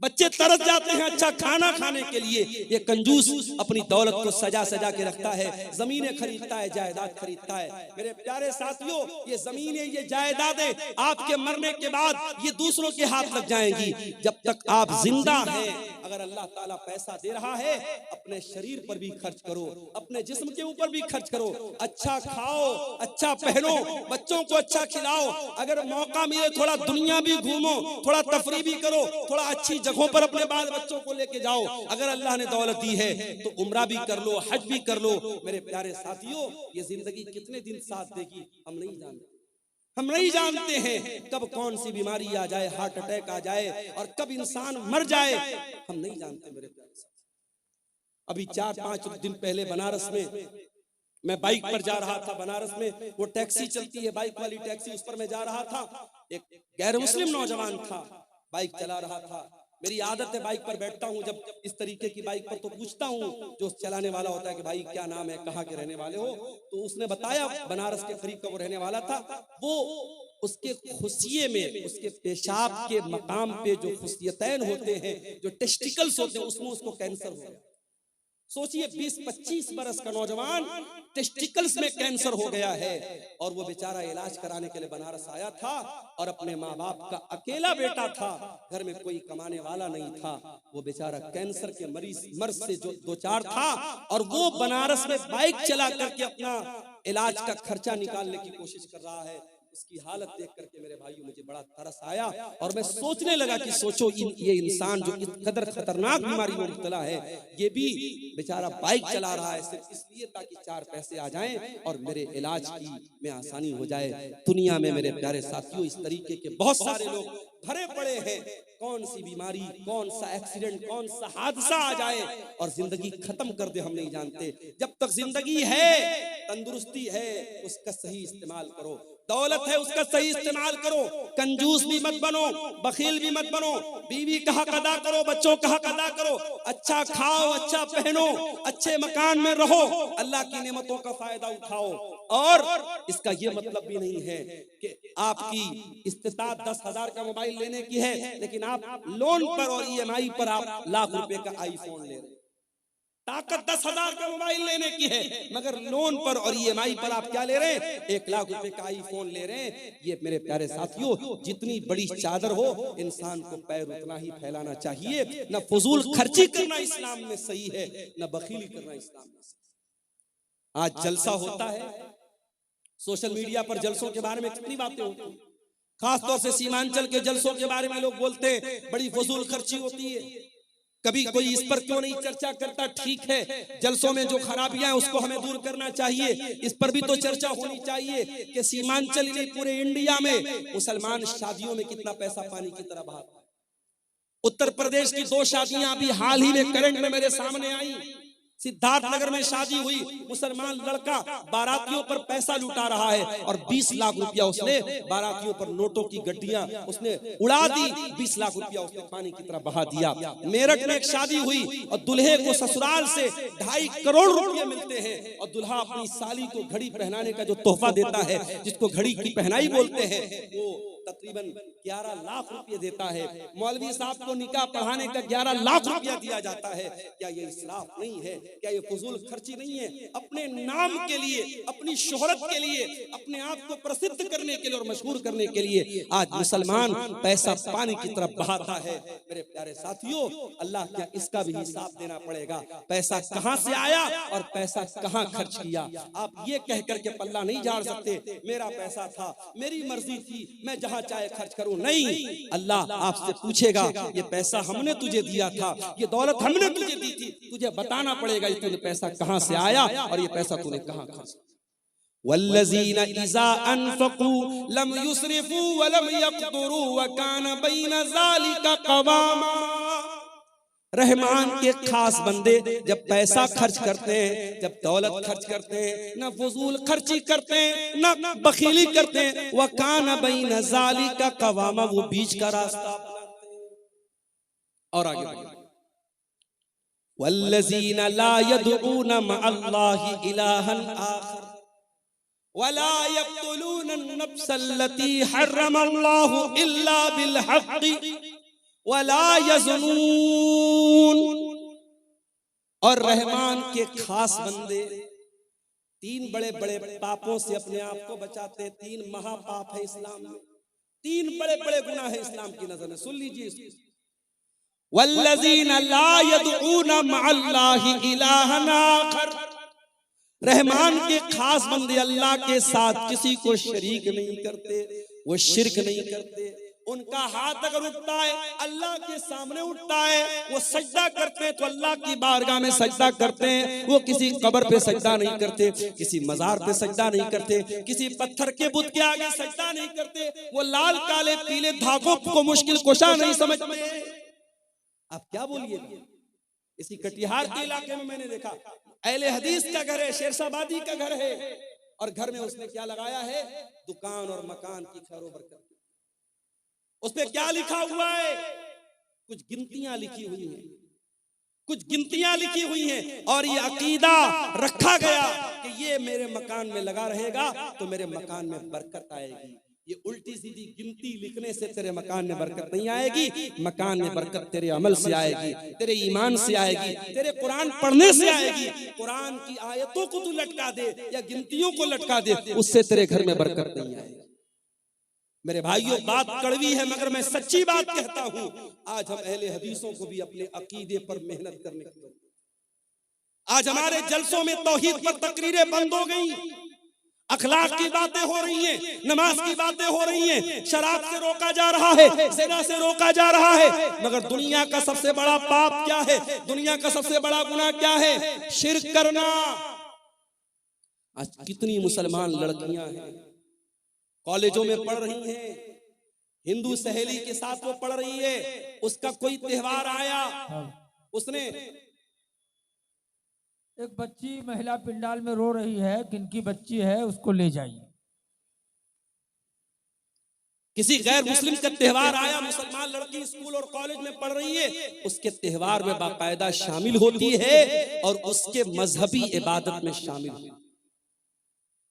बच्चे तरस जाते हैं अच्छा खाना खाने के लिए, ये कंजूस अपनी दौलत को सजा सजा के रखता है, जमीनें खरीदता है, जायदाद खरीदता है। मेरे प्यारे साथियों, ये जमीनें, ये जायदादें आपके मरने के बाद ये दूसरों के हाथ लग जाएंगी। जब तक आप जिंदा हैं, अगर अल्लाह ताला पैसा दे रहा है, अपने शरीर पर भी खर्च करो, अपने जिस्म के ऊपर भी खर्च करो, अच्छा खाओ, अच्छा पहनो, बच्चों को अच्छा खिलाओ, अगर मौका मिले थोड़ा दुनिया भी घूमो, थोड़ा तफरी भी करो, थोड़ा अच्छी जगहों पर अपने बाल बच्चों को लेके जाओ। अगर अल्लाह ने दौलत दी है तो उम्रा भी कर लो, हज भी कर लो। मेरे प्यारे साथियों, ये जिंदगी कितने दिन साथ देगी हम नहीं जानते। हम नहीं जानते हैं कब कौन सी बीमारी आ जाए, हार्ट अटैक आ जाए, और कब इंसान मर जाए, हम नहीं जानते। मेरे प्यारे साथियों, अभी 4-5 दिन पहले बनारस में मैं बाइक पर जा रहा था। बनारस में वो टैक्सी चलती है, बाइक वाली टैक्सी, उस पर मैं जा रहा था। एक गैर मुस्लिम नौजवान था, बाइक चला रहा था। मेरी आदत है बाइक पर बैठता हूँ जब इस तरीके की बाइक पर, तो पूछता हूँ जो चलाने वाला होता है कि भाई क्या नाम है, कहाँ के रहने वाले हो। तो उसने बताया बनारस के करीब का वो रहने वाला था। वो उसके खुशिये में, उसके पेशाब के मकाम पे जो खुशियतैन होते हैं, जो टेस्टिकल्स होते हैं, उसमें उसको कैंसर हो गया। सोचिए 20-25 बरस का नौजवान टेस्टिकल्स में कैंसर हो गया है और वो बेचारा इलाज कराने के लिए बनारस आया था और अपने माँ बाप का अकेला बेटा था, घर में कोई कमाने वाला नहीं था। वो बेचारा कैंसर के मर्ज से जो दो चार था और वो बनारस में बाइक चला करके अपना इलाज का खर्चा निकालने की कोशिश कर रहा है। इसकी हालत देख करके मेरे भाइयों मुझे बड़ा तरस आया और मैं सोचने लगा कि सोचो ये इंसान जो इस कदर खतरनाक बीमारी में मुब्तला है, ये भी बेचारा बाइक चला रहा है सिर्फ इसलिए ताकि 4 पैसे आ जाएं और मेरे इलाज की में आसानी हो जाए। दुनिया में मेरे प्यारे साथियों इस तरीके के बहुत सारे लोग भरे पड़े हैं। कौन सी बीमारी, कौन सा एक्सीडेंट, कौन सा हादसा आ जाए और जिंदगी खत्म कर दे हम नहीं जानते। जब तक जिंदगी है, तंदुरुस्ती है, उसका सही इस्तेमाल करो। दौलत है उसका सही इस्तेमाल करो। कंजूस भी मत बनो, बखील भी मत बनो। बीवी का हक अदा करो, बच्चों का हक अदा करो। अच्छा खाओ, अच्छा पहनो, अच्छे मकान में रहो, अल्लाह की नेमतों का फायदा उठाओ। और इसका ये मतलब भी नहीं है कि आपकी इस्तिताअत 10,000 का मोबाइल लेने की है लेकिन आप लोन पर और EMI पर आप लाख रुपए का आईफोन ले रहे हैं। ताकत 10,000 का मोबाइल लेने की है मगर लोन पर और EMI पर आप क्या ले रहे हैं? 1 लाख रुपए का आईफोन ले रहे हैं। ये मेरे प्यारे साथियों, जितनी बड़ी चादर हो इंसान को पैर उतना ही फैलाना चाहिए। न फजूल खर्ची करना इस्लाम में सही है, न बखीली करना इस्लाम में सही है। आज जलसा होता है, सोशल मीडिया पर जलसों के बारे में कितनी बातें होती हैं। खासतौर से सीमांचल के जलसों के बारे में लोग बोलते हैं बड़ी फजूल खर्ची होती है। कभी कोई इस पर क्यों नहीं चर्चा करता? ठीक है, जलसों में जो खराबियां हैं उसको हमें दूर करना चाहिए, इस पर भी तो चर्चा होनी चाहिए कि सीमांचल में पूरे इंडिया में मुसलमान शादियों में कितना पैसा पानी की तरह बहाते हैं। उत्तर प्रदेश की 2 शादियां अभी हाल ही में करंट में मेरे सामने आई। सिद्धार्थनगर में शादी हुई, मुसलमान लड़का बारातियों पर पैसा लुटा रहा है और 20 लाख रुपया उसने बारातियों पर नोटों की गड्डियां उसने उड़ा दी। 20 लाख रुपया उसने पानी की तरह बहा दिया। मेरठ में एक शादी हुई और दुल्हे को ससुराल से 2.5 करोड़ रुपए मिलते हैं और दुल्हा अपनी साली को घड़ी पहनाने का जो तोहफा देता है, जिसको घड़ी की पहनाई बोलते हैं, वो तकरीबन 11 लाख रुपए देता है। मौलवी साहब को निकाह पढ़ाने का 11 लाख रुपया दिया जाता है। क्या ये इसराफ नहीं है? क्या ये फजूल खर्ची नहीं है? अपने नाम के लिए, अपनी शोहरत के लिए, अपने आप को प्रसिद्ध करने के लिए और मशहूर करने के लिए आज मुसलमान पैसा पानी की तरफ बहाता है। मेरे प्यारे साथियों, अल्लाह क्या इसका भी हिसाब देना पड़ेगा। पैसा कहां से आया और पैसा कहां खर्च किया। आप ये कह करके पल्ला नहीं झाड़ सकते मेरा पैसा था, मेरी मर्जी थी, मैं जहां चाहे खर्च करूं। नहीं, अल्लाह आपसे पूछेगा ये पैसा हमने तुझे दिया था, ये दौलत हमने तुझे दी थी, तुझे बताना पड़ेगा ये तूने पैसा कहां से आया और ये पैसा तूने कहां खर्च किया। वल्लज़ीना इज़ा अनफ़क़ू लम युस्रिफ़ू व लम यक़्तुरू व कान बैन ज़ालिका क़वामा। रहमान के खास बंदे जब पैसा खर्च करते हैं, जब दौलत खर्च करते हैं, ना फजूल खर्ची करते हैं, ना बखीली करते हैं। व कान बैन ज़ालिका क़वामा, वो बीच का रास्ता अपनाते हैं। और आगे वल्लज़ीना ला यदऊना मअल्लाहि इलाहन आखर वला यक़्तुलूना अन-नफ्सल्लती हर्रमल्लाहु इल्ला बिल हक़्क़ि वला यज़नून। और रहमान के खास बंदे 3 बड़े बड़े पापों से अपने आप को बचाते हैं। 3 महापाप है इस्लाम में, 3 बड़े बड़े गुनाह है इस्लाम की नजर में। सुन लीजिए, वल्लज़ीना ला यदऊना मअल्लाहि इलाहन आखर। रहमान के खास बंदे अल्लाह के साथ किसी को शरीक नहीं करते, वो शिर्क नहीं करते। उनका हाथ अगर उठता है अल्लाह के सामने उठता है, वो सजदा करते हैं तो अल्लाह की बारगाह में सजदा करते हैं। वो किसी कब्र पे सजदा नहीं करते, किसी मजार पे सजदा नहीं करते, किसी पत्थर के बुत के आगे सजदा नहीं करते। वो लाल काले पीले धागों को मुश्किल कुशा नहीं समझते। आप क्या बोलिए, इसी कटिहार के इलाके में मैंने देखा अहले हदीस का घर है, शेरशाबादी का घर है और घर में उसने क्या लगाया है, दुकान और मकान की खैर बरकत। उस पे क्या लिखा हुआ है, कुछ गिनतियां लिखी हुई हैं, कुछ गिनतियां लिखी हुई हैं और ये अकीदा रखा गया कि ये मेरे मकान में लगा रहेगा तो मेरे मकान में बरकत आएगी। ये उल्टी सीधी गिनती लिख लिखने से तेरे मकान में बरकत नहीं आएगी, मकान में बरकत तेरे अमल से आएगी, तेरे ईमान से आएगी, तेरे कुरान पढ़ने से आएगी। कुरान की आयतों को तू लटका दे या गिनतियों को लटका दे, उससे तेरे घर में बरकत नहीं आएगी। मेरे भाइयों, बात कड़वी है मगर मैं सच्ची बात कहता हूं। आज हम अहले हदीसों को भी अपने अकीदे पर मेहनत करने की, आज हमारे जलसों में तौहीद पर तकरीरें बंद हो गई, अखलाक की बातें हो रही हैं, नमाज की बातें हो रही हैं, शराब से रोका जा रहा है, ज़िना से रोका जा रहा है। मगर दुनिया का सबसे बड़ा पाप क्या है? दुनिया का सबसे बड़ा गुनाह क्या है? शिर्क करना। आज कितनी मुसलमान लड़कियां हैं, कॉलेजों में पढ़ रही हैं, हिंदू सहेली के साथ वो पढ़ रही है, उसका कोई त्योहार आया, उसने एक बच्ची महिला पिंडाल में रो रही है, किनकी बच्ची है उसको ले जाइए। किसी गैर मुस्लिम का त्योहार आया, मुसलमान लड़की स्कूल और कॉलेज में पढ़ रही है, उसके त्योहार में बाकायदा शामिल होती है और उसके मजहबी इबादत में शामिल है।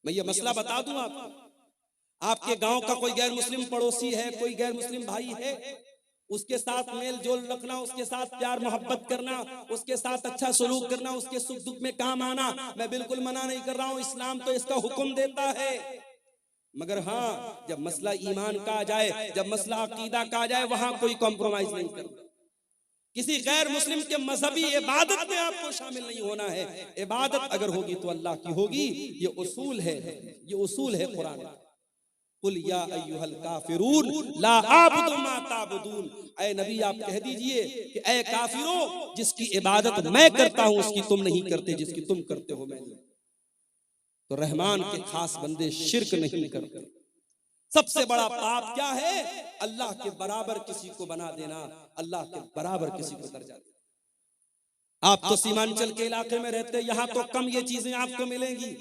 मैं ये मसला बता दूं आपको, आपके गांव का कोई गैर मुस्लिम पड़ोसी है, कोई गैर मुस्लिम भाई है, उसके साथ मेल जोल रखना, उसके साथ प्यार मोहब्बत करना, उसके साथ अच्छा सलूक करना, उसके सुख दुख में काम आना, मैं बिल्कुल मना नहीं कर रहा हूं, इस्लाम तो इसका हुक्म देता है। मगर हाँ, जब मसला ईमान का आ जाए, जब मसला अकीदा का आ जाए, वहां कोई कॉम्प्रोमाइज नहीं करना। किसी गैर मुस्लिम के मजहबी इबादत में आपको शामिल नहीं होना है। इबादत अगर होगी तो अल्लाह की होगी, ये उसूल है, ये उसूल है कुरान। कुल या अय्युहल काफिरून ला आबुदु मा ताबुदून, ऐ नबी आप कह दीजिए कि ऐ काफिरों, जिसकी इबादत मैं करता हूं उसकी तुम नहीं करते, जिसकी तुम करते हो मैं नहीं। तो रहमान के खास बंदे शिर्क नहीं करते। सबसे बड़ा पाप क्या है? अल्लाह के बराबर किसी को बना देना, अल्लाह के बराबर किसी को दर्जा देना। आप तो सीमांचल के इलाके में रहते हैं, यहां तो कम ये चीजें आपको मिलेंगी।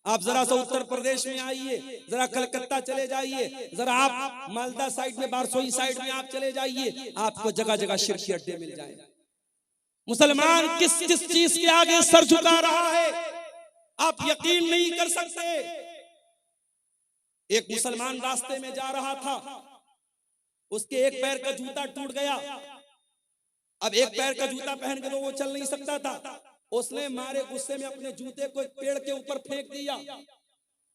आप जरा सा उत्तर प्रदेश में आइए, जरा कलकत्ता चले जाइए, जरा आप मालदा साइड में, बारसोई साइड में आप चले जाइए, आपको जगह जगह शिर्क के अड्डे मिल जाएंगे। मुसलमान किस किस चीज के आगे सर झुका रहा है आप यकीन नहीं कर सकते। एक मुसलमान रास्ते में जा रहा था, उसके एक पैर का जूता टूट गया। अब एक पैर का जूता पहन के तो वो चल नहीं सकता था, उसने मारे गुस्से में अपने जूते को एक पेड़ के ऊपर फेंक दिया।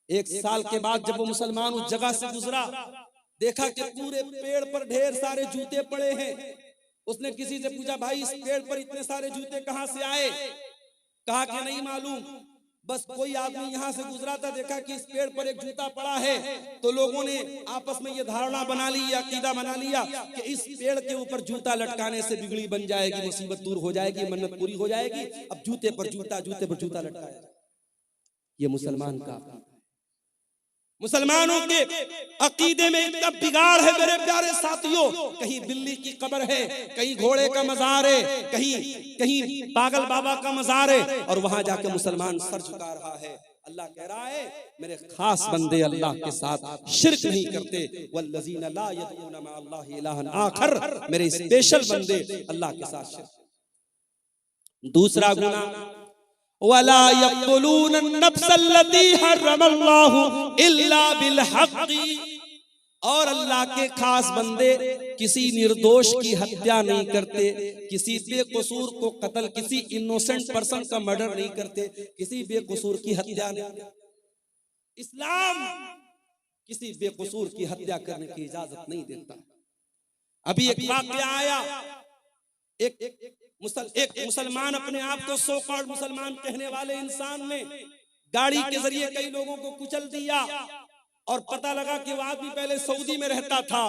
एक साल के बाद जब वो मुसलमान उस जगह से गुजरा, देखा कि पूरे पेड़ पर ढेर सारे जूते पड़े हैं। उसने किसी से पूछा, भाई इस पेड़ पर इतने सारे जूते कहां से आए? कहा कि नहीं मालूम, बस कोई आदमी यहां से गुजरा था, देखा कि इस पेड़ पर एक जूता पड़ा है, तो लोगों ने आपस में ये धारणा बना ली, अकीदा बना लिया कि इस पेड़ के ऊपर जूता लटकाने से बिगड़ी बन जाएगी, मुसीबत दूर हो जाएगी, मन्नत पूरी हो जाएगी। अब जूते पर जूता, जूते पर जूता लटकाया। ये मुसलमान का, मुसलमानों के अकीदे में इतना बिगाड़ है मेरे प्यारे साथियों। कहीं बिल्ली की कब्र है, कहीं घोड़े का मजार है, कहीं पागल बाबा का मजार है, और वहां जाके मुसलमान सर झुका रहा है। अल्लाह कह रहा है मेरे खास बंदे अल्लाह के साथ शिर्क नहीं करते। वल्लज़ीना ला यदऊना मा अल्लाहि इलाहन आखर, मेरे स्पेशल बंदे अल्लाह के साथ शिर्क। दूसरा गुनाह, वला यक़्तुलून अन्नफ्सल्लती हर्रमल्लाहु इल्ला बिलहक़्क़ि, और अल्लाह के खास बंदे किसी निर्दोष की हत्या नहीं करते, किसी बेकसूर को कत्ल, किसी इनोसेंट पर्सन का मर्डर नहीं करते, किसी बेकसूर की हत्या नहीं। इस्लाम किसी बेकसूर की हत्या करने की इजाजत नहीं देता। अभी एक वाक़या आया, एक मुसलमान, अपने आप को सो कॉल्ड मुसलमान कहने वाले इंसान ने गाड़ी के जरिए कई लोगों को कुचल दिया, और पता लगा कि वो आदमी पहले सऊदी में रहता था।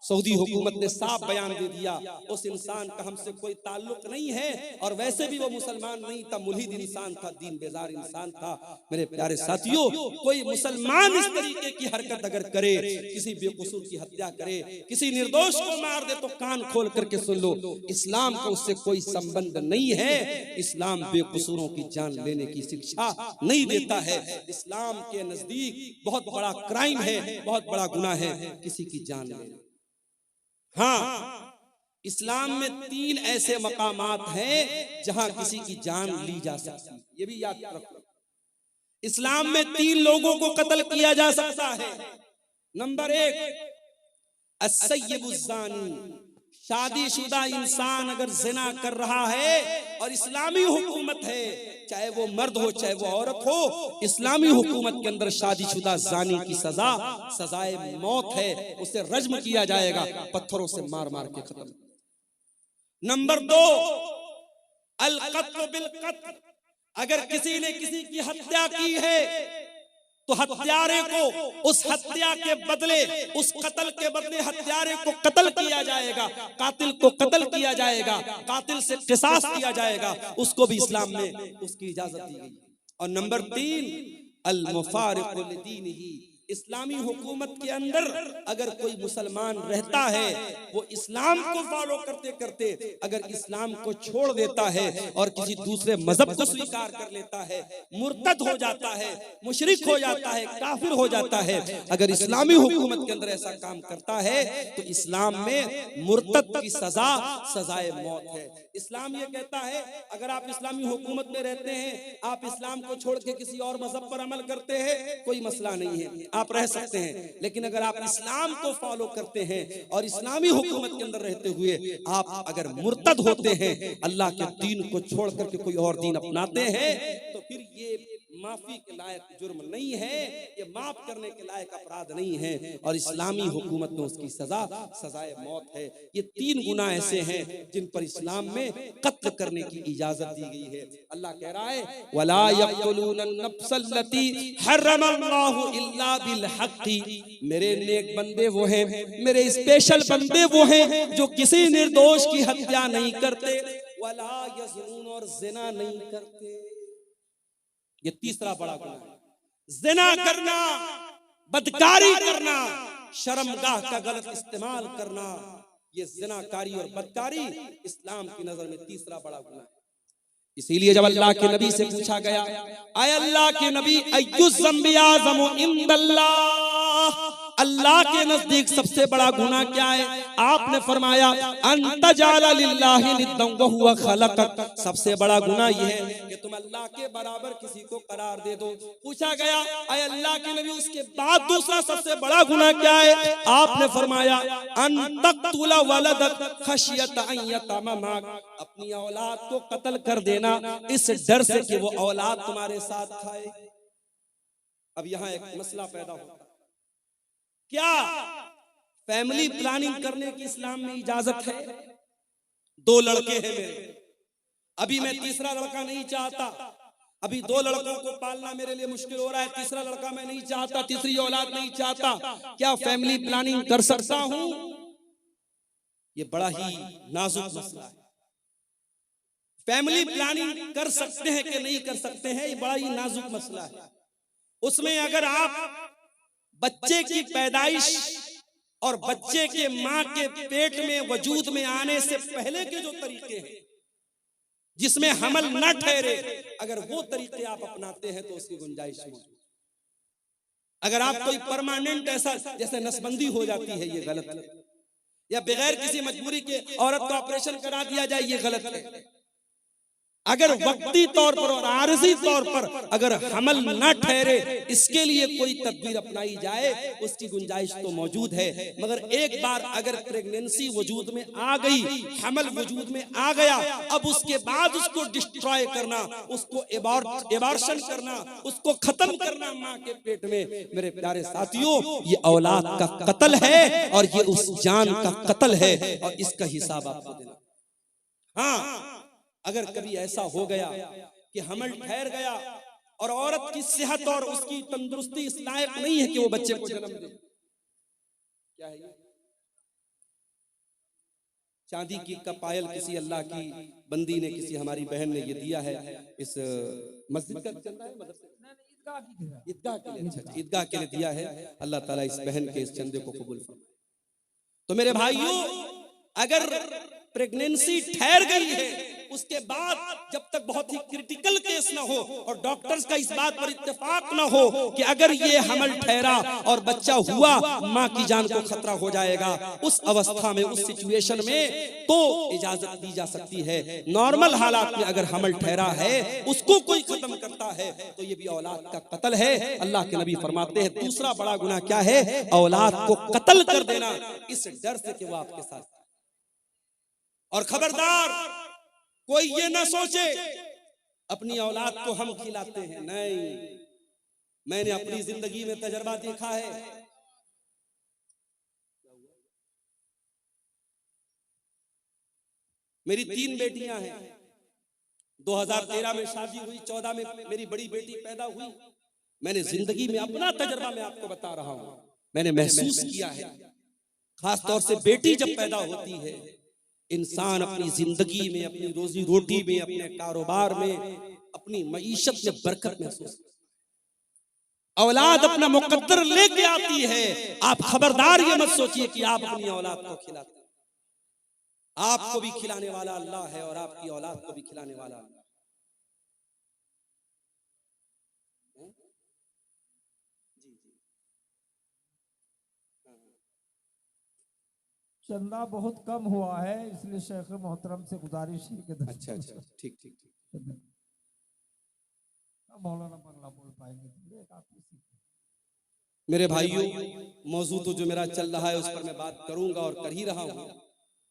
सऊदी हुकूमत ने साफ बयान दे दिया उस इंसान का हमसे कोई ताल्लुक नहीं है, और वैसे भी वो मुसलमान नहीं था, मुल्हिद इंसान था, दीन बेजार इंसान था। मेरे प्यारे साथियों, कोई मुसलमान इस तरीके की हरकत अगर करे, किसी बेकसूर की हत्या करे, किसी निर्दोष को मार दे, तो कान खोल करके सुन लो, इस्लाम का उससे कोई संबंध नहीं है। इस्लाम बेकसूरों की जान लेने की शिक्षा नहीं देता है। इस्लाम के नजदीक बहुत बड़ा क्राइम है, बहुत बड़ा गुनाह है किसी की जान लेना। हाँ, इस्लाम में 3 ऐसे मकामात हैं जहां किसी की जान ली जा सकती है, ये भी याद रखो। इस्लाम में 3 लोगों को कत्ल किया जा सकता है। नंबर 1, अस्सय्यिबुज़्ज़ानी, शादीशुदा इंसान अगर जिना कर रहा है और इस्लामी हुकूमत है, चाहे वो मर्द हो चाहे वो औरत हो, इस्लामी हुकूमत के अंदर शादीशुदा जानी की सजा सजाए मौत है, उसे रज्म किया जाएगा, पत्थरों से मार मार के खत्म। नंबर 2, अल क़त्ल बिल क़त्ल, अगर किसी ने किसी की हत्या की है तो हत्यारे को उस हत्या के बदले, उस कत्ल के बदले हत्यारे को कत्ल किया जाएगा, कातिल को कत्ल किया जाएगा, कातिल से क़िसास किया जाएगा, उसको भी इस्लाम में उसकी इजाजत दी गई। और नंबर 3, अल मुफारिक़ु लिदीनिही, इस्लामी हुकूमत के अंदर अगर कोई मुसलमान रहता है, वो इस्लाम को फॉलो करते करते अगर इस्लाम को छोड़ देता है और किसी दूसरे मजहब को स्वीकार कर लेता है, मुर्तद हो जाता है, मुशरिक हो जाता है, काफिर हो जाता है, अगर इस्लामी हुकूमत के अंदर ऐसा काम करता है तो इस्लाम में मुर्तद की सजा सजाए मौत है। इस्लाम ये कहता है अगर आप इस्लामी हुकूमत में रहते हैं, आप इस्लाम को छोड़ के किसी और मजहब पर अमल करते हैं, कोई मसला नहीं है, आप रह सकते हैं। लेकिन अगर आप इस्लाम को फॉलो करते हैं और इस्लामी हुकूमत के अंदर रहते हुए आप अगर मुर्तद होते हैं, अल्लाह के दीन को छोड़ करके कोई और दीन अपनाते हैं, तो फिर ये माफी के लायक जुर्म नहीं है, ये माफ करने के लायक अपराध नहीं है, और इस्लामी हुकूमत में उसकी सजा सजाए मौत है। ये 3 गुनाह ऐसे हैं जिन पर इस्लाम में कत्ल करने की इजाजत दी गई है। अल्लाह कह रहा है वला यक़्तुलून नफ्सल्लती हर्रमल्लाहु इल्ला बिल हक़्क़ि, मेरे नेक बंदे वो हैं, मेरे स्पेशल बंदे वो हैं जो किसी निर्दोष की हत्या नहीं करते, वला यज़नून, और जिना नहीं करते। ये तीसरा बड़ा गुनाह है, जिना करना, बदकारी करना, शर्मगाह का गलत इस्तेमाल करना, ये जिनाकारी और बदकारी इस्लाम की नजर में तीसरा बड़ा गुनाह है। इसीलिए जब अल्लाह के नबी से पूछा गया, आय अल्लाह के नबी अय्युज़ ज़म्बि आज़मु इंदल्लाह, अल्लाह के नजदीक सबसे बड़ा गुनाह क्या है? आपने फरमाया अन तजाला लिल्लाहि निद्दन व हुवा खलक़क, सबसे बड़ा गुनाह यह है कि तुम अल्लाह के बराबर किसी को करार दे दो। पूछा गया आय अल्लाह के नबी उसके बाद दूसरा सबसे बड़ा गुनाह क्या है? आपने फरमाया अन तक़तुला वलदक खशियत अन यतममक, अपनी औलाद को कत्ल कर देना इस डर से कि वो औलाद तुम्हारे साथ खाए। अब यहाँ एक मसला पैदा होता है, क्या फैमिली प्लानिंग करने की इस्लाम में इजाजत है? 2 लड़के हैं मेरे, अभी मैं तीसरा लड़का नहीं चाहता, अभी 2 लड़कों को पालना मेरे लिए मुश्किल हो रहा है, तीसरा लड़का मैं नहीं चाहता, तीसरी औलाद नहीं चाहता, क्या फैमिली प्लानिंग कर सकता हूं? ये बड़ा ही नाजुक मसला है। फैमिली प्लानिंग कर सकते हैं कि नहीं कर सकते हैं, ये बड़ा ही नाजुक मसला है। उसमें अगर आप बच्चे की पैदाइश और बच्चे के मां के पेट में वजूद में आने से पहले के जो तरीके हैं जिसमें हमल न ठहरे, अगर वो तरीके आप अपनाते हैं तो उसकी गुंजाइश मौजूद। अगर आप कोई परमानेंट ऐसा जैसे नसबंदी हो जाती है, ये गलत है, या बगैर किसी मजबूरी के औरत का ऑपरेशन करा दिया जाए, ये गलत है। अगर वक्ती तौर पर और आरजी तौर पर अगर हमल न ठहरे, इसके लिए कोई तदबीर अपनाई जाए, उसकी गुंजाइश तो मौजूद है। मगर एक बार अगर प्रेगनेंसी वजूद में आ गई, हमल वजूद में आ गया, अब उसके बाद उसको डिस्ट्रॉय करना, उसको एबॉर्शन करना, उसको खत्म करना मां के पेट में, मेरे प्यारे साथियों, ये औलाद का कत्ल है और ये उस जान का कत्ल है, और इसका हिसाब आपको देना। हाँ, अगर कभी ऐसा हो गया कि हमल ठहर गया और औरत की सेहत और उसकी तंदुरुस्ती इस लायक नहीं है कि वो बच्चे को जन्म दे, क्या है ये? चांदी की का पायल किसी अल्लाह की बंदी ने, किसी हमारी बहन ने ये दिया है, इस मस्जिद का चंदा है, ईदगाह के लिए, अच्छा ईदगाह के लिए दिया है। अल्लाह ताला इस बहन के इस चंदे को कबूल फरमाए। तो मेरे भाइयों, अगर प्रेगनेंसी ठहर गई है उसके बाद जब तक बहुत ही क्रिटिकल केस ना हो और डॉक्टर्स का इस बात पर इत्तेफाक ना हो कि अगर ये हमल ठहरा और बच्चा हुआ, माँ की जान को खतरा हो जाएगा, उस अवस्था में, उस सिचुएशन में तो इजाजत दी जा सकती है। नॉर्मल हालात में अगर हमल ठहरा है, उसको कोई खत्म करता है तो ये भी औलाद का कत्ल है। अल्लाह के नबी फरमाते हैं दूसरा बड़ा गुनाह क्या है? औलाद को कत्ल कर देना, इस डर से कि वो आपके साथ। और खबरदार कोई ये ना सोचे अपनी औलाद को हम खिलाते हैं, नहीं। मैंने अपनी जिंदगी में तजर्बा देखा है। मेरी 3 बेटियां हैं। 2013 में शादी हुई, 14 में मेरी बड़ी बेटी पैदा हुई। मैंने जिंदगी में अपना तजर्बा मैं आपको बता रहा हूं, मैंने महसूस किया है, खास तौर से बेटी जब पैदा होती है, इंसान अपनी जिंदगी में, अपनी रोजी रोटी में, अपने कारोबार में, अपनी मईशत में बरकत महसूस करता है। औलाद अपना मुकद्दर लेके आती है। आप खबरदार ये मत सोचिए कि आप अपनी औलाद को खिलाते हैं। आपको भी खिलाने वाला अल्लाह है और आपकी औलाद को भी खिलाने वाला अल्लाह। चंदा बहुत कम हुआ है, इसलिए शेख मोहतरम से गुजारिश है कि अच्छा अच्छा, ठीक ठीक ठीक। मौलाना बंगला बोल पाएंगे मेरे भाइयों, मौजू तो जो मेरा चल रहा है उस पर मैं बात करूंगा और कर ही रहा हूं।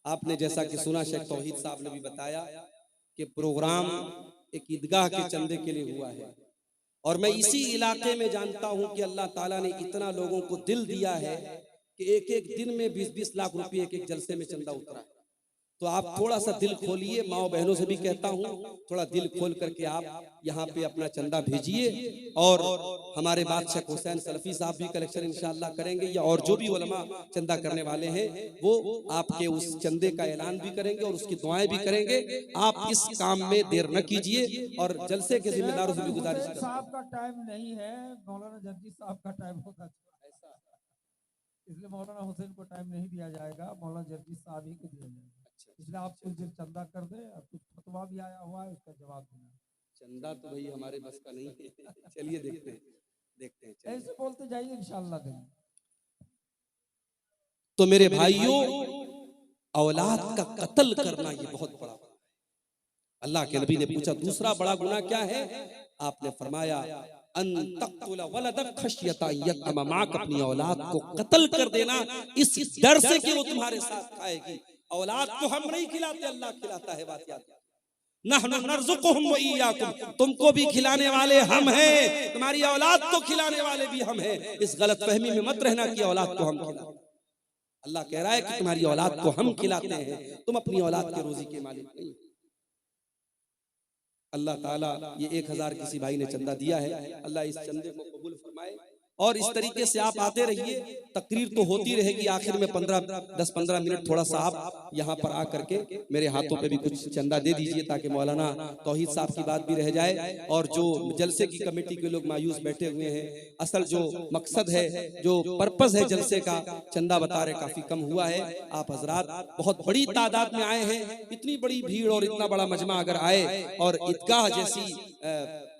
आपने जैसा कि सुना, शेख तौहीद साहब ने भी बताया कि प्रोग्राम एक ईदगाह के चंदे के लिए हुआ है और मैं इसी इलाके में जानता हूं कि अल्लाह ताला ने इतना लोगों को दिल दिया है कि एक एक दिन में 20-20 लाख रुपए एक एक जलसे में चंदा उतरा है। तो आप थोड़ा सा दिल खोलिए, माओ बहनों से भी कहता हूँ, थोड़ा दिल खोल करके आप यहाँ पे अपना चंदा भेजिए और हमारे बादशाह हुसैन सलफी साहब भी कलेक्शन इंशाअल्लाह करेंगे, या और जो भी उलमा चंदा करने वाले हैं वो आपके उस चंदे का ऐलान भी करेंगे और उसकी दुआएं भी करेंगे। आप इस काम में देर न कीजिए और जलसे के जिम्मेदारों से भी गुजारिश करें। साहब का टाइम नहीं है, मौलाना जर्जी साहब का टाइम होगा, इसलिए मौलाना हुसैन को टाइम नहीं दिया जाएगा, मौलाना जर्जी साहब ही को दिया जाएगा। इसलिए आप कुछ देर चंदा कर दे और कुछ फतवा भी आया हुआ है उसका जवाब देना। चंदा तो भाई हमारे बस का नहीं है, चलिए देखते हैं ऐसे बोलते जाइए इंशाअल्लाह देंगे। तो मेरे भाइयों, औलाद का कत्ल करना ये बहुत बड़ा, अल्लाह के नबी ने पूछा दूसरा बड़ा गुनाह क्या है? आपने फरमाया अपनी औलाद को कत्ल कर देना इस डर से कि वो तुम्हारे साथ खाएगी। औलाद को हम नहीं खिलाते, अल्लाह खिलाता है, बात याद। नहनु नर्ज़ुकुहुम व इय्याकुम, तुमको भी खिलाने वाले हम हैं, तुम्हारी औलाद को खिलाने वाले भी हम हैं। इस गलत फहमी में मत रहना कि औलाद को हम खिलाते। अल्लाह कह रहा है कि तुम्हारी औलाद को हम खिलाते हैं, तुम अपनी औलाद के रोजी के मालिक नहीं। अल्लाह ताला ये 1000 किसी भाई ने चंदा दिया है, अल्लाह इस चंदे को कबूल फरमाए। और इस तरीके से आप आते रहिए, तकरीर तो होती रहेगी, आखिर में 10-15 मिनट थोड़ा सा आप यहाँ पर आकर के मेरे हाथों पे भी कुछ चंदा दे दीजिए ताकि मौलाना तौहीद साहब की बात भी रह जाए और जो जलसे की कमेटी के लोग मायूस बैठे हुए हैं, असल जो मकसद है, जो पर्पस है जलसे का, चंदा बता रहे काफी कम हुआ है। आप हजरात बहुत बड़ी तादाद में आए हैं, इतनी बड़ी भीड़ और इतना बड़ा मजमा अगर आए और ईदगाह जैसी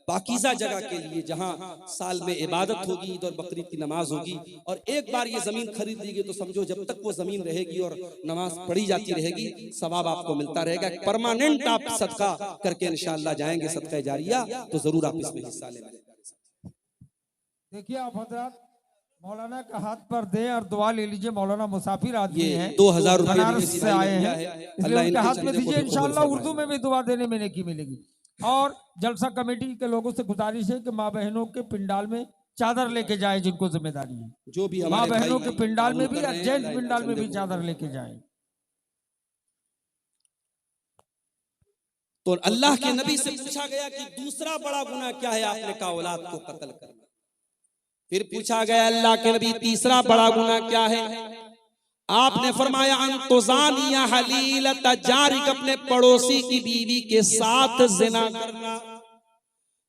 पाकीज़ा जगह के लिए जहां साल में इबादत होगी, ईद और बकरीद की नमाज होगी, और एक बार ये जमीन खरीद ली गई तो समझो जब तक वो जमीन रहेगी और नमाज पढ़ी जाती रहेगी, सवाब आपको मिलता रहेगा। परमानेंट आप सदका करके इंशाअल्लाह जाएंगे, सदका जारिया, तो जरूर आप इसमें हिस्सा लेंगे। देखिए आप हजरात मौलाना का हाथ पर दे और दुआ ले लीजिए। मौलाना मुसाफिर आदमी हैं, 2000 बनारस से आए हैं, इसलिए उनके हाथ में दीजिए, इंशाअल्लाह उर्दू में भी दुआ देने में नेकी मिलेगी। और जलसा कमेटी के लोगों से गुजारिश है कि माँ बहनों के पिंडाल में चादर लेके जाए, जिनको जिम्मेदारी है, जो भी माँ बहनों के पिंडाल में भी, जेंट्स पिंडाल में भी चादर लेके जाए। तो अल्लाह के नबी से पूछा गया कि दूसरा बड़ा गुनाह क्या है? आपने कहा औलाद को कत्ल करना। फिर पूछा गया अल्लाह के नबी तीसरा बड़ा गुनाह क्या है? आपने फरमाया अंतुजानिया हलीलत जारिक, अपने पड़ोसी की बीवी के साथ जिना करना।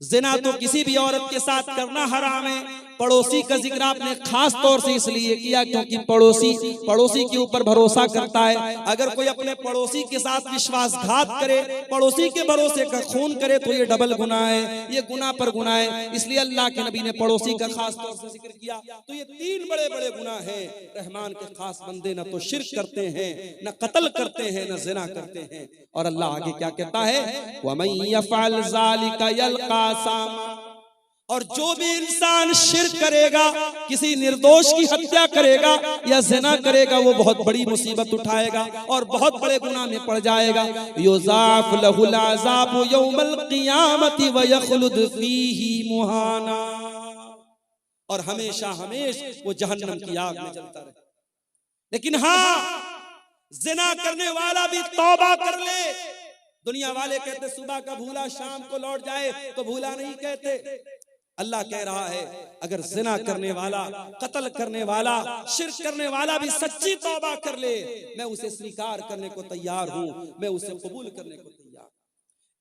जिना तो किसी भी औरत के साथ करना हराम है, पड़ोसी का जिक्र आपने खास तौर से इसलिए किया क्योंकि पड़ोसी के ऊपर भरोसा करता है। अगर कोई अपने पड़ोसी के साथ विश्वासघात करे, पड़ोसी के भरोसे का खून करे तो ये डबल गुनाह है, ये गुनाह पर गुनाह है। इसलिए अल्लाह के नबी ने पड़ोसी का खास तौर से जिक्र किया। तो ये 3 बड़े बड़े गुनाह हैं। रहमान के खास बंदे न तो शिर्क करते हैं, न कत्ल करते हैं, न ज़िना करते हैं। और अल्लाह आगे क्या कहता है, वमन यफ़अल ज़ालिका यल्क़ा सामा, और जो भी इंसान शिर्क करेगा, किसी निर्दोष की हत्या करेगा या ज़िना करेगा, वो बहुत बड़ी मुसीबत उठाएगा और बहुत बड़े गुनाह में पड़ जाएगा। युज़ाफ़ लहुल अज़ाबु यौमल क़ियामति व यख़लुद फ़ीही मुहाना, और हमेशा वो जहन्नम की आग में जलता रहे। लेकिन हाँ, ज़िना करने वाला भी तौबा कर ले। दुनिया वाले कहते सुबह का भूला शाम को लौट जाए, तो भूला नहीं कहते। अल्लाह कह रहा है अगर ज़िना करने वाला, कत्ल करने वाला, शिर्क करने वाला भी सच्ची तौबा कर ले, मैं उसे स्वीकार करने को तैयार हूं, मैं उसे कबूल करने को तैयार।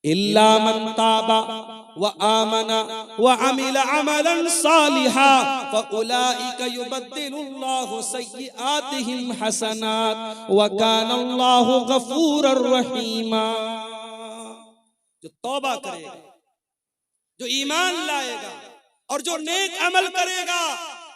इल्ला मन ताबा व आमना व अमिला अमलन सालिहा फउलाइका युबद्दिलुल्लाहु सय्यिआतिहिम हसनात व कानल्लाहु गफूरर रहीमा। जो तौबा करेगा, जो ईमान लाएगा और जो नेक अमल करेगा,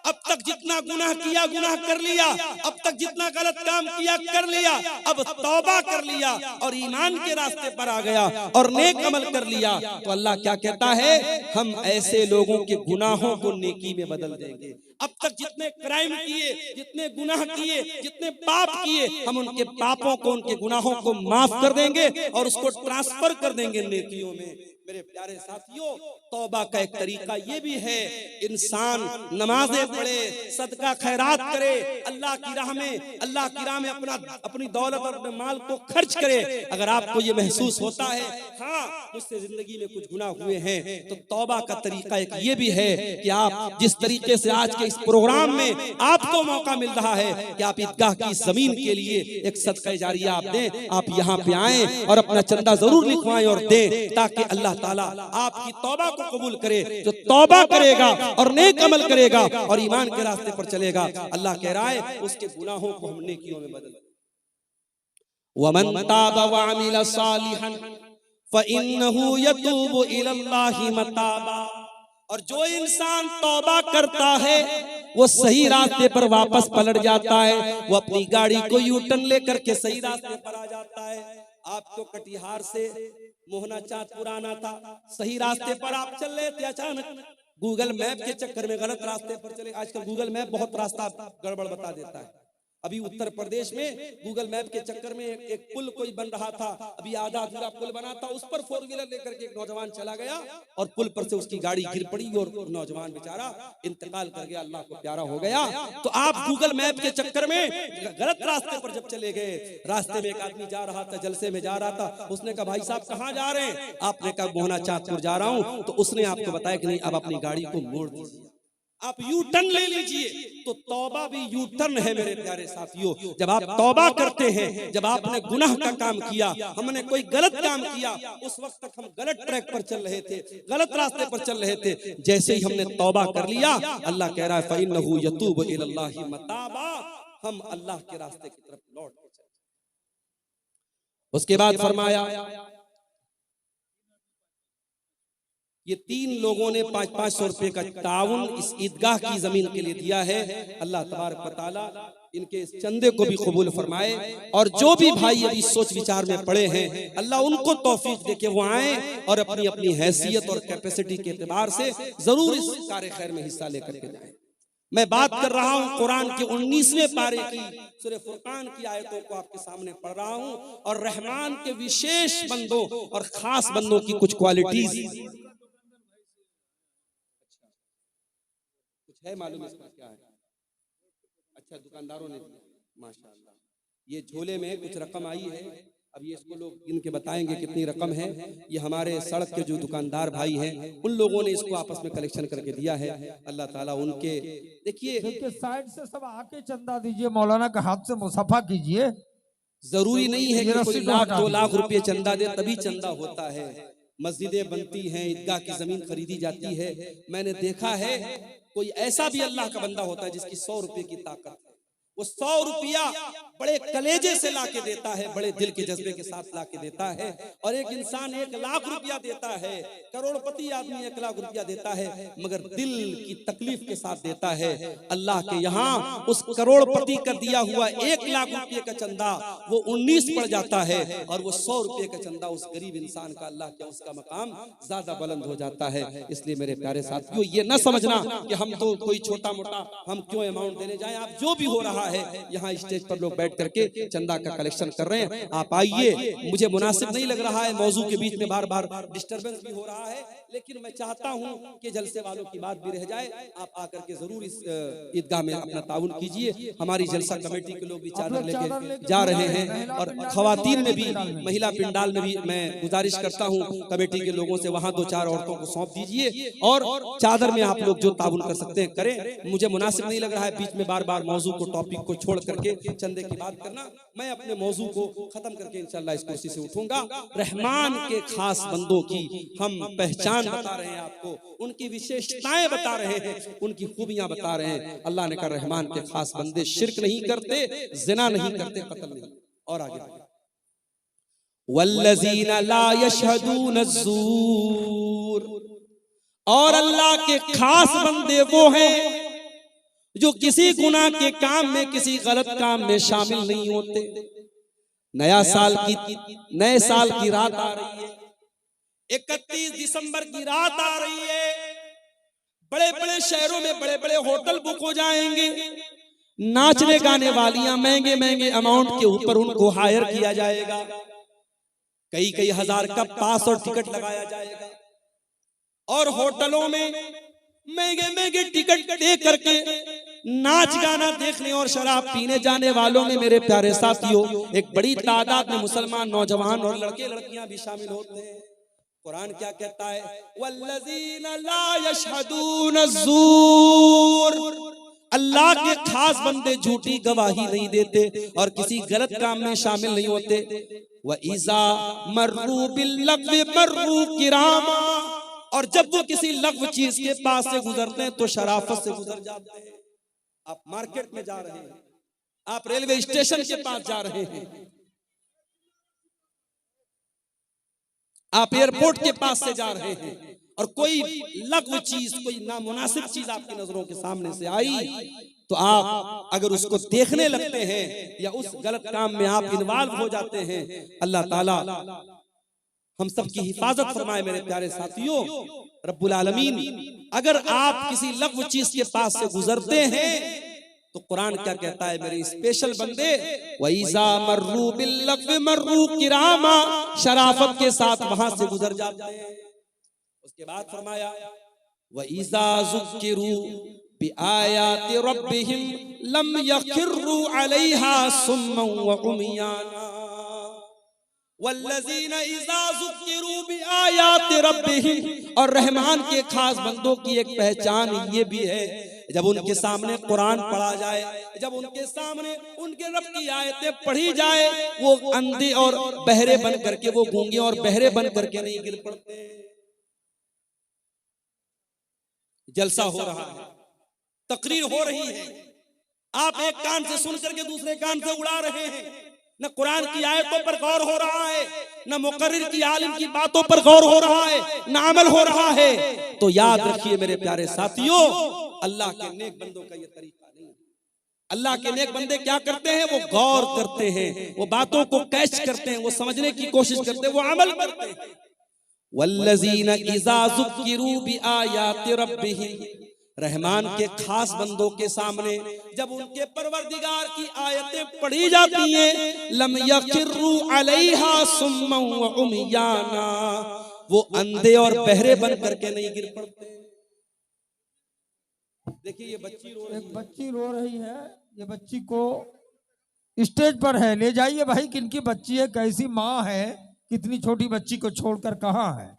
अब तक जितना गुनाह किया गुनाह कर लिया, अब तक जितना गलत काम किया कर लिया, अब तौबा कर लिया और ईमान के रास्ते पर आ गया और नेक अमल कर लिया, तो अल्लाह क्या कहता है, हम ऐसे लोगों के गुनाहों को नेकी में बदल देंगे। अब तक जितने क्राइम किए, जितने गुनाह किए, जितने पाप किए, हम उनके पापों को, उनके गुनाहों को माफ कर देंगे और उसको ट्रांसफर कर देंगे नेकियों में। मेरे प्यारे साथियों, तौबा का एक तरीका ये भी है, इंसान नमाजें पढ़े, सदका खैरात करे, अल्लाह की राह में अपनी दौलत और अपने माल को खर्च करे। अगर आपको ये महसूस होता है हाँ मुझसे जिंदगी में कुछ गुनाह हुए हैं, तो तौबा का तरीका एक ये भी है कि आप जिस तरीके से आज के इस प्रोग्राम में आपको मौका मिल रहा है कि आप ईदगाह की जमीन के लिए एक सदका जारिया आप दें, आप यहाँ पे आए और अपना चंदा जरूर लिखवाएं और दें, ताकि अल्लाह ताला आपकी तौबा को कबूल करे। जो तौबा करेगा और नेक अमल करेगा और ईमान के रास्ते पर चलेगा, अल्लाह कह रहा है उसके गुनाहों को हम नेकियों में बदल। वमन ताबा व अमिल सालिहन फइन्नहु यतूबु इलल्लाहि मताबा, और जो इंसान तौबा करता है वो सही रास्ते पर वापस पलट जाता है, वो अपनी गाड़ी को यू टर्न लेकर के सही रास्ते पर आ जाता है। आपको कटिहार से मोहना चाँद पुराना था, सही रास्ते पर आप चल रहे थे, अचानक गूगल मैप के चक्कर में गलत रास्ते पर चले। आजकल गूगल मैप बहुत रास्ता गड़बड़ बता देता है। अभी उत्तर प्रदेश में गूगल मैप के चक्कर में एक पुल कोई बन रहा था, अभी आधा अधूरा पुल बना था, उस पर 4 व्हीलर लेकर के एक नौजवान चला गया और पुल पर से उसकी गाड़ी गिर पड़ी और नौजवान बेचारा इंतकाल कर गया, अल्लाह को प्यारा हो गया। तो आप गूगल मैप के चक्कर में गलत रास्ते पर जब चले गए, रास्ते में एक आदमी जा रहा था, जलसे में जा रहा था, उसने कहा भाई साहब कहाँ जा रहे हैं? आपने कहा मोहना चाँदपुर जा रहा हूँ। तो उसने आपको बताया कि नहीं, अब अपनी गाड़ी को मोड़ दीजिए, आप यू टर्न ले लीजिए। तो तौबा भी यू टर्न है मेरे प्यारे साथियों। जब आप तौबा करते हैं, जब आपने गुनाह का काम किया, हमने कोई गलत काम किया, उस वक्त तक हम गलत ट्रैक पर चल रहे थे, गलत रास्ते पर चल रहे थे, जैसे ही हमने तौबा कर लिया, अल्लाह कह रहा है फइन्नहु यतूबु इलल्लाहि मताबा, हम अल्लाह के रास्ते की तरफ लौट चले। उसके बाद फरमाया ये 3 लोगों ने 500-500 रुपए का ताउन इस ईदगाह की जमीन के लिए दिया है। अल्लाह तबारक व तआला इनके इस चंदे को भी कबूल फरमाए, और जो भी भाई अभी सोच विचार में पड़े हैं, अल्लाह उनको तौफीक दे के वो आए और अपनी अपनी हैसियत और कैपेसिटी के एतबार से जरूर इस कार्य खैर में हिस्सा लेकर के जाए। मैं बात कर रहा हूँ कुरान के 19वें पारे की सूरह फुरकान की आयतों को आपके सामने पढ़ रहा हूँ, और रहमान के विशेष बंदों और खास बंदों की कुछ क्वालिटीज है, मालूम है इसका क्या है? अच्छा, दुकानदारों ने दिया, माशाअल्लाह। ये झोले में कुछ रकम आई है, अब ये इसको लोग गिन के बताएंगे कितनी रकम है। ये हमारे सड़क के जो दुकानदार भाई हैं, उन लोगों ने इसको आपस में कलेक्शन करके दिया है। अल्लाह ताला उनके, देखिए साइड से सब आके चंदा दीजिए, मौलाना के हाथ से मुसाफा कीजिए। जरूरी नहीं है कि कोई 1 लाख 2 लाख रुपए चंदा दे तभी चंदा होता है। मस्जिदें बनती हैं, ईदगाह की जमीन खरीदी जाती है। मैंने देखा है कोई ऐसा भी अल्लाह का बंदा होता है जिसकी 100 रुपए की ताकत है, वो 100 रुपया बड़े कलेजे से लाके देता है, बड़े दिल के जज्बे के साथ लाके देता है। और एक इंसान 1 लाख रुपया देता है, करोड़पति आदमी 1 लाख रुपया देता है, मगर दिल की तकलीफ के साथ देता है। अल्लाह के यहाँ उस करोड़पति का दिया हुआ 1 लाख रुपये का चंदा वो 19 पड़ जाता है, और वो 100 रुपये का चंदा उस गरीब इंसान का अल्लाह के उसका मकाम ज्यादा बुलंद हो जाता है। इसलिए मेरे प्यारे साथियों, ये न समझना कि हम तो कोई छोटा मोटा हम क्यों अमाउंट देने जाएं। आप जो भी हो रहा है, यहाँ स्टेज पर लोग बैठ करके चंदा का कलेक्शन कर रहे हैं, आप आइए। मुझे मुनासिब नहीं लग रहा है, मौजू के बीच में बार बार डिस्टरबेंस भी हो रहा है, लेकिन मैं चाहता हूं कि जलसे वालों की बात भी रह जाए। आप आकर के जरूर इस ईदगाह में अपना ताउन कीजिए। हमारी जलसा कमेटी के लोग भी चादर लेके जा रहे हैं, और खवातीन में भी, महिला पिंडाल में भी मैं गुजारिश करता हूं कमेटी के लोगों से, वहां 2-4 औरतों को सौंप दीजिए, और चादर में आप लोग जो ताउन कर सकते हैं करें। मुझे मुनासिब नहीं लग रहा है बीच में बार बार मौजू को, टॉपिक को छोड़ करके चंदे की बात करना। मैं अपने मौजू को खत्म करके इंशाअल्लाह इस कुर्सी से उठूंगा। रहमान के खास बंदों की हम पहचान बता रहे हैं आपको, उनकी विशेषताएं बता रहे हैं, उनकी खूबियां बता रहे हैं। अल्लाह ने कहा रहमान के खास बंदे शिर्क नहीं करते, जिना नहीं करते, कत्ल नहीं। और आगे, वल्लज़ीना ला यशहदून अज़्ज़ूर, और अल्लाह के खास बंदे वो हैं जो किसी गुनाह के काम में, किसी गलत काम में शामिल नहीं होते। नए साल की रात आ रही है, 31 दिसंबर की रात आ रही है। बड़े बड़े शहरों में बड़े बड़े होटल बुक हो जाएंगे, नाचने गाने वालियां महंगे महंगे अमाउंट के ऊपर उनको हायर किया जाएगा, कई कई हजार का पास और टिकट लगाया जाएगा, और होटलों में महंगे महंगे टिकट दे करके नाच गाना देखने और शराब पीने जाने वालों में मेरे प्यारे साथियों एक बड़ी तादाद में मुसलमान नौजवान और लड़के लड़कियां भी शामिल होते हैं। कुरान क्या कहता है, वल्लज़ीना ला यशहदून अज़्ज़ूर, अल्लाह के खास बंदे झूठी गवाही नहीं देते और किसी गलत काम में शामिल नहीं होते। व इज़ा मर्रू बिल्लग़्वी मर्रू किरामा, और जब वो किसी लग़्व चीज के पास से गुजरते हैं तो शराफत से गुजर जाते हैं। आप मार्केट में जा रहे हैं, आप रेलवे स्टेशन के पास जा रहे हैं, आप एयरपोर्ट के पास से जा रहे हैं, और कोई लग़्व चीज, कोई नामुनासिब चीज आपकी नजरों के सामने से आई, तो आप अगर उसको देखने लगते हैं या उस गलत काम में आप इन्वॉल्व हो जाते हैं, अल्लाह ताला हम सब की हिफाजत फरमाए। मेरे प्यारे साथियों, रब्बुल आलमीन अगर आप किसी लग़्व चीज के पास से गुजरते हैं तो कुरान क्या कहता है, मेरे स्पेशल बंदे, वइज़ा मर्रू बिल्लग़्वी मर्रू किरामा, शराफत के साथ वहां से गुजर जाते हैं। उसके बाद फरमाया, वइज़ा ज़ुक्किरू बिआयाति रब्बिहिम लम यखिर्रू अलैहा सुम्मन व उमियाना, वल्लज़ीना इज़ा ज़ुक्किरू बिआयाति रब्बिहिम, और रहमान के खास बंदों की एक पहचान ये भी है, जब उनके सामने कुरान पढ़ा जाए, जब उनके सामने उनके रब की आयतें पढ़ी जाए, वो अंधे और बहरे बन करके, वो गूंगे और बहरे बन करके नहीं गिर पड़ते। जलसा हो रहा है, तकरीर हो रही है, आप एक कान से सुन करके दूसरे कान से उड़ा रहे हैं, न कुरान की आयतों पर गौर हो रहा है, न मुकर्रिर की आलिम की बातों पर गौर हो रहा है, न अमल हो रहा है। तो याद रखिए मेरे प्यारे साथियों, अल्लाह के नेक बंदों का ये तरीका नहीं है। अल्लाह के नेक बंदे क्या करते हैं, वो गौर करते हैं, वो बातों को कैच करते हैं, वो समझने की कोशिश करते हैं, वो अमल करते हैं। वल्लज़ीना इज़ा ज़ुक्किरू बिआयाति रब्बिहिम, रहमान के खास बंदों के सामने जब उनके परवरदिगार की आयतें पढ़ी जाती हैं, लम यखिर्रू अलैहा सुम्मन व उमियाना, वो अंधे और बहरे बन करके नहीं गिर पड़ते। देखिए ये बच्ची रो रही है, एक बच्ची रो रही है, ये बच्ची को स्टेज पर है, ले जाइए भाई, किनकी बच्ची है, कैसी माँ है, कितनी छोटी बच्ची को छोड़कर कहाँ है,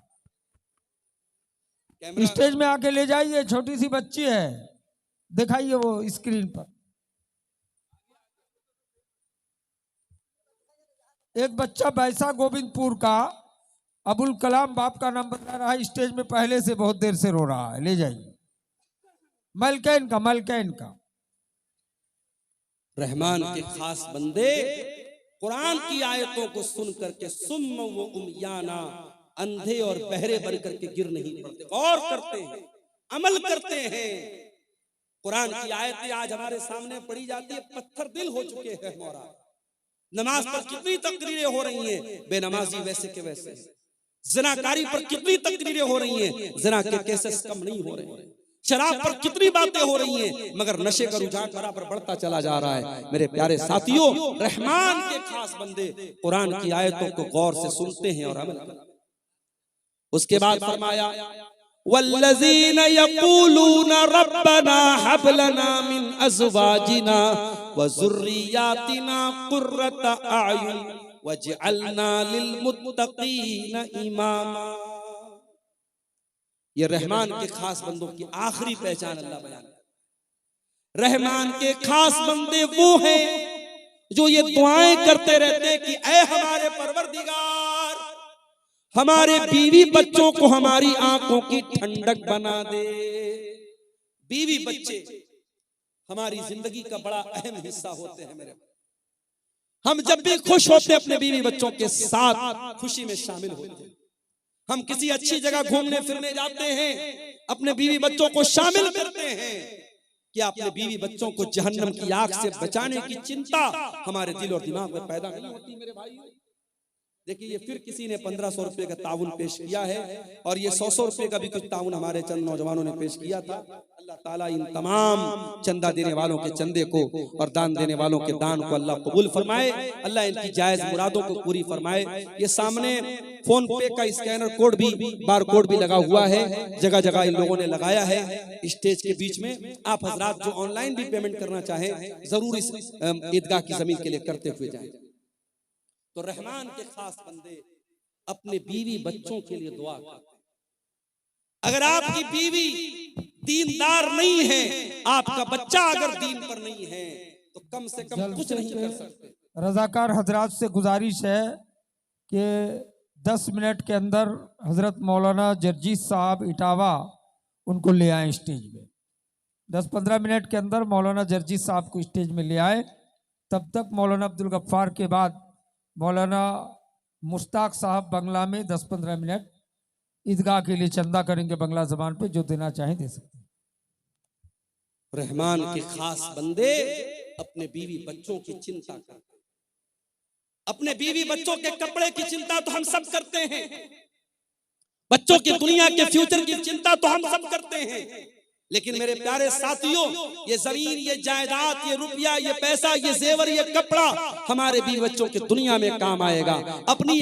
स्टेज में आके ले जाइए, छोटी सी बच्ची है, दिखाइए वो स्क्रीन पर। एक बच्चा बैसा गोविंदपुर का अबुल कलाम बाप का नाम बता रहा है, स्टेज में पहले से बहुत देर से रो रहा है, ले जाइए। मलकैन का रहमान के खास बंदे कुरान की आयतों को सुन करके सुम्म व उमयाना, अंधे और बहरे बन करके गिर नहीं पड़ते, गौर करते हैं, अमल करते हैं। कुरान की आयतें आज हमारे सामने पढ़ी जाती है, पत्थर दिल हो चुके हैं मोरा। नमाज पर कितनी तकरीरें हो रही हैं, बेनमाजी वैसे के वैसे। ज़िनाकारी पर कितनी तकरीरें हो रही हैं, ज़िना के केसेस कम नहीं हो रहे हैं। शराब पर कितनी बातें हो रही हैं, मगर नशे का रुझान बराबर बढ़ता चला जा रहा है। मेरे प्यारे साथियों, रहमान के खास बंदे कुरान की आयतों को गौर से सुनते हैं और अमल करते हैं। उसके बाद फरमाया, वल्लज़ीन यक़ूलून रब्बना हब लना मिन अज़वाजिना व ज़ुर्रिय्यातिना क़ुर्रता अयुन वजअलना लिलमुत्तक़ीन इमामा। ये रहमान के खास बंदों की आखिरी पहचान अल्लाह बयान कर। रहमान के खास बंदे वो हैं जो ये दुआएं करते रहते हैं कि ऐ हमारे परवरदिगार, हमारे बीवी बच्चों को हमारी आंखों की ठंडक बना दे। बीवी बच्चे हमारी जिंदगी का बड़ा अहम हिस्सा होते हैं। मेरे हम जब भी खुश होते हैं अपने बीवी बच्चों के साथ खुशी में शामिल होते हैं। हम किसी अच्छी जगह घूमने फिरने जाते हैं, अपने बीवी बच्चों को शामिल करते हैं। क्या अपने बीवी बच्चों को जहन्नम की आग से बचाने की चिंता हमारे दिल और दिमाग में पैदा नहीं होती? मेरे भाई देखिए, ये फिर किसी ने 1500 रुपए का ताउन पेश किया है, और ये 100 रुपए का भी कुछ ताउन हमारे चंद नौजवानों ने पेश किया था। अल्लाह ताला इन तमाम चंदा देने वालों के चंदे को और दान देने वालों के दान को अल्लाह कबूल फरमाए। अल्लाह इनकी जायज मुरादों को पूरी फरमाए। ये सामने फोन पे का स्कैनर कोड भी, बार कोड भी लगा हुआ है, जगह जगह इन लोगों ने लगाया है स्टेज के बीच में। आप हजरात जो ऑनलाइन भी पेमेंट करना चाहें, जरूर इस ईदगाह की जमीन के लिए करते हुए जाएं। तो रहमान के खास बंदे अपने बीवी बच्चों के लिए दुआ करते हैं। अगर आपकी बीवी दीनदार नहीं है, आपका बच्चा अगर दीन पर नहीं है, तो कम से कम कुछ नहीं कर सकते। रजाकार हजरात से गुजारिश है कि 10 मिनट के अंदर हजरत मौलाना जर्जीस साहब इटावा उनको ले आए स्टेज में। 10-15 मिनट के अंदर मौलाना जर्जीस साहब को स्टेज में ले आए। तब तक मौलाना अब्दुल गफ्फार के बाद मौलाना मुश्ताक साहब बंगला में 10-15 मिनट ईदगाह के लिए चंदा करेंगे बंगला जबान पे, जो देना चाहें दे सकते हैं। रहमान के खास बंदे अपने बीवी बच्चों की चिंता करते हैं। अपने बीवी बच्चों के कपड़े की चिंता तो हम सब करते हैं, बच्चों की दुनिया के फ्यूचर की चिंता तो हम सब करते हैं, लेकिन मेरे प्यारे साथियों, ये जमीन, ये जायदाद, ये रुपया, ये पैसा, ये जेवर, ये कपड़ा हमारे बीवी बच्चों की दुनिया में काम आएगा। अपनी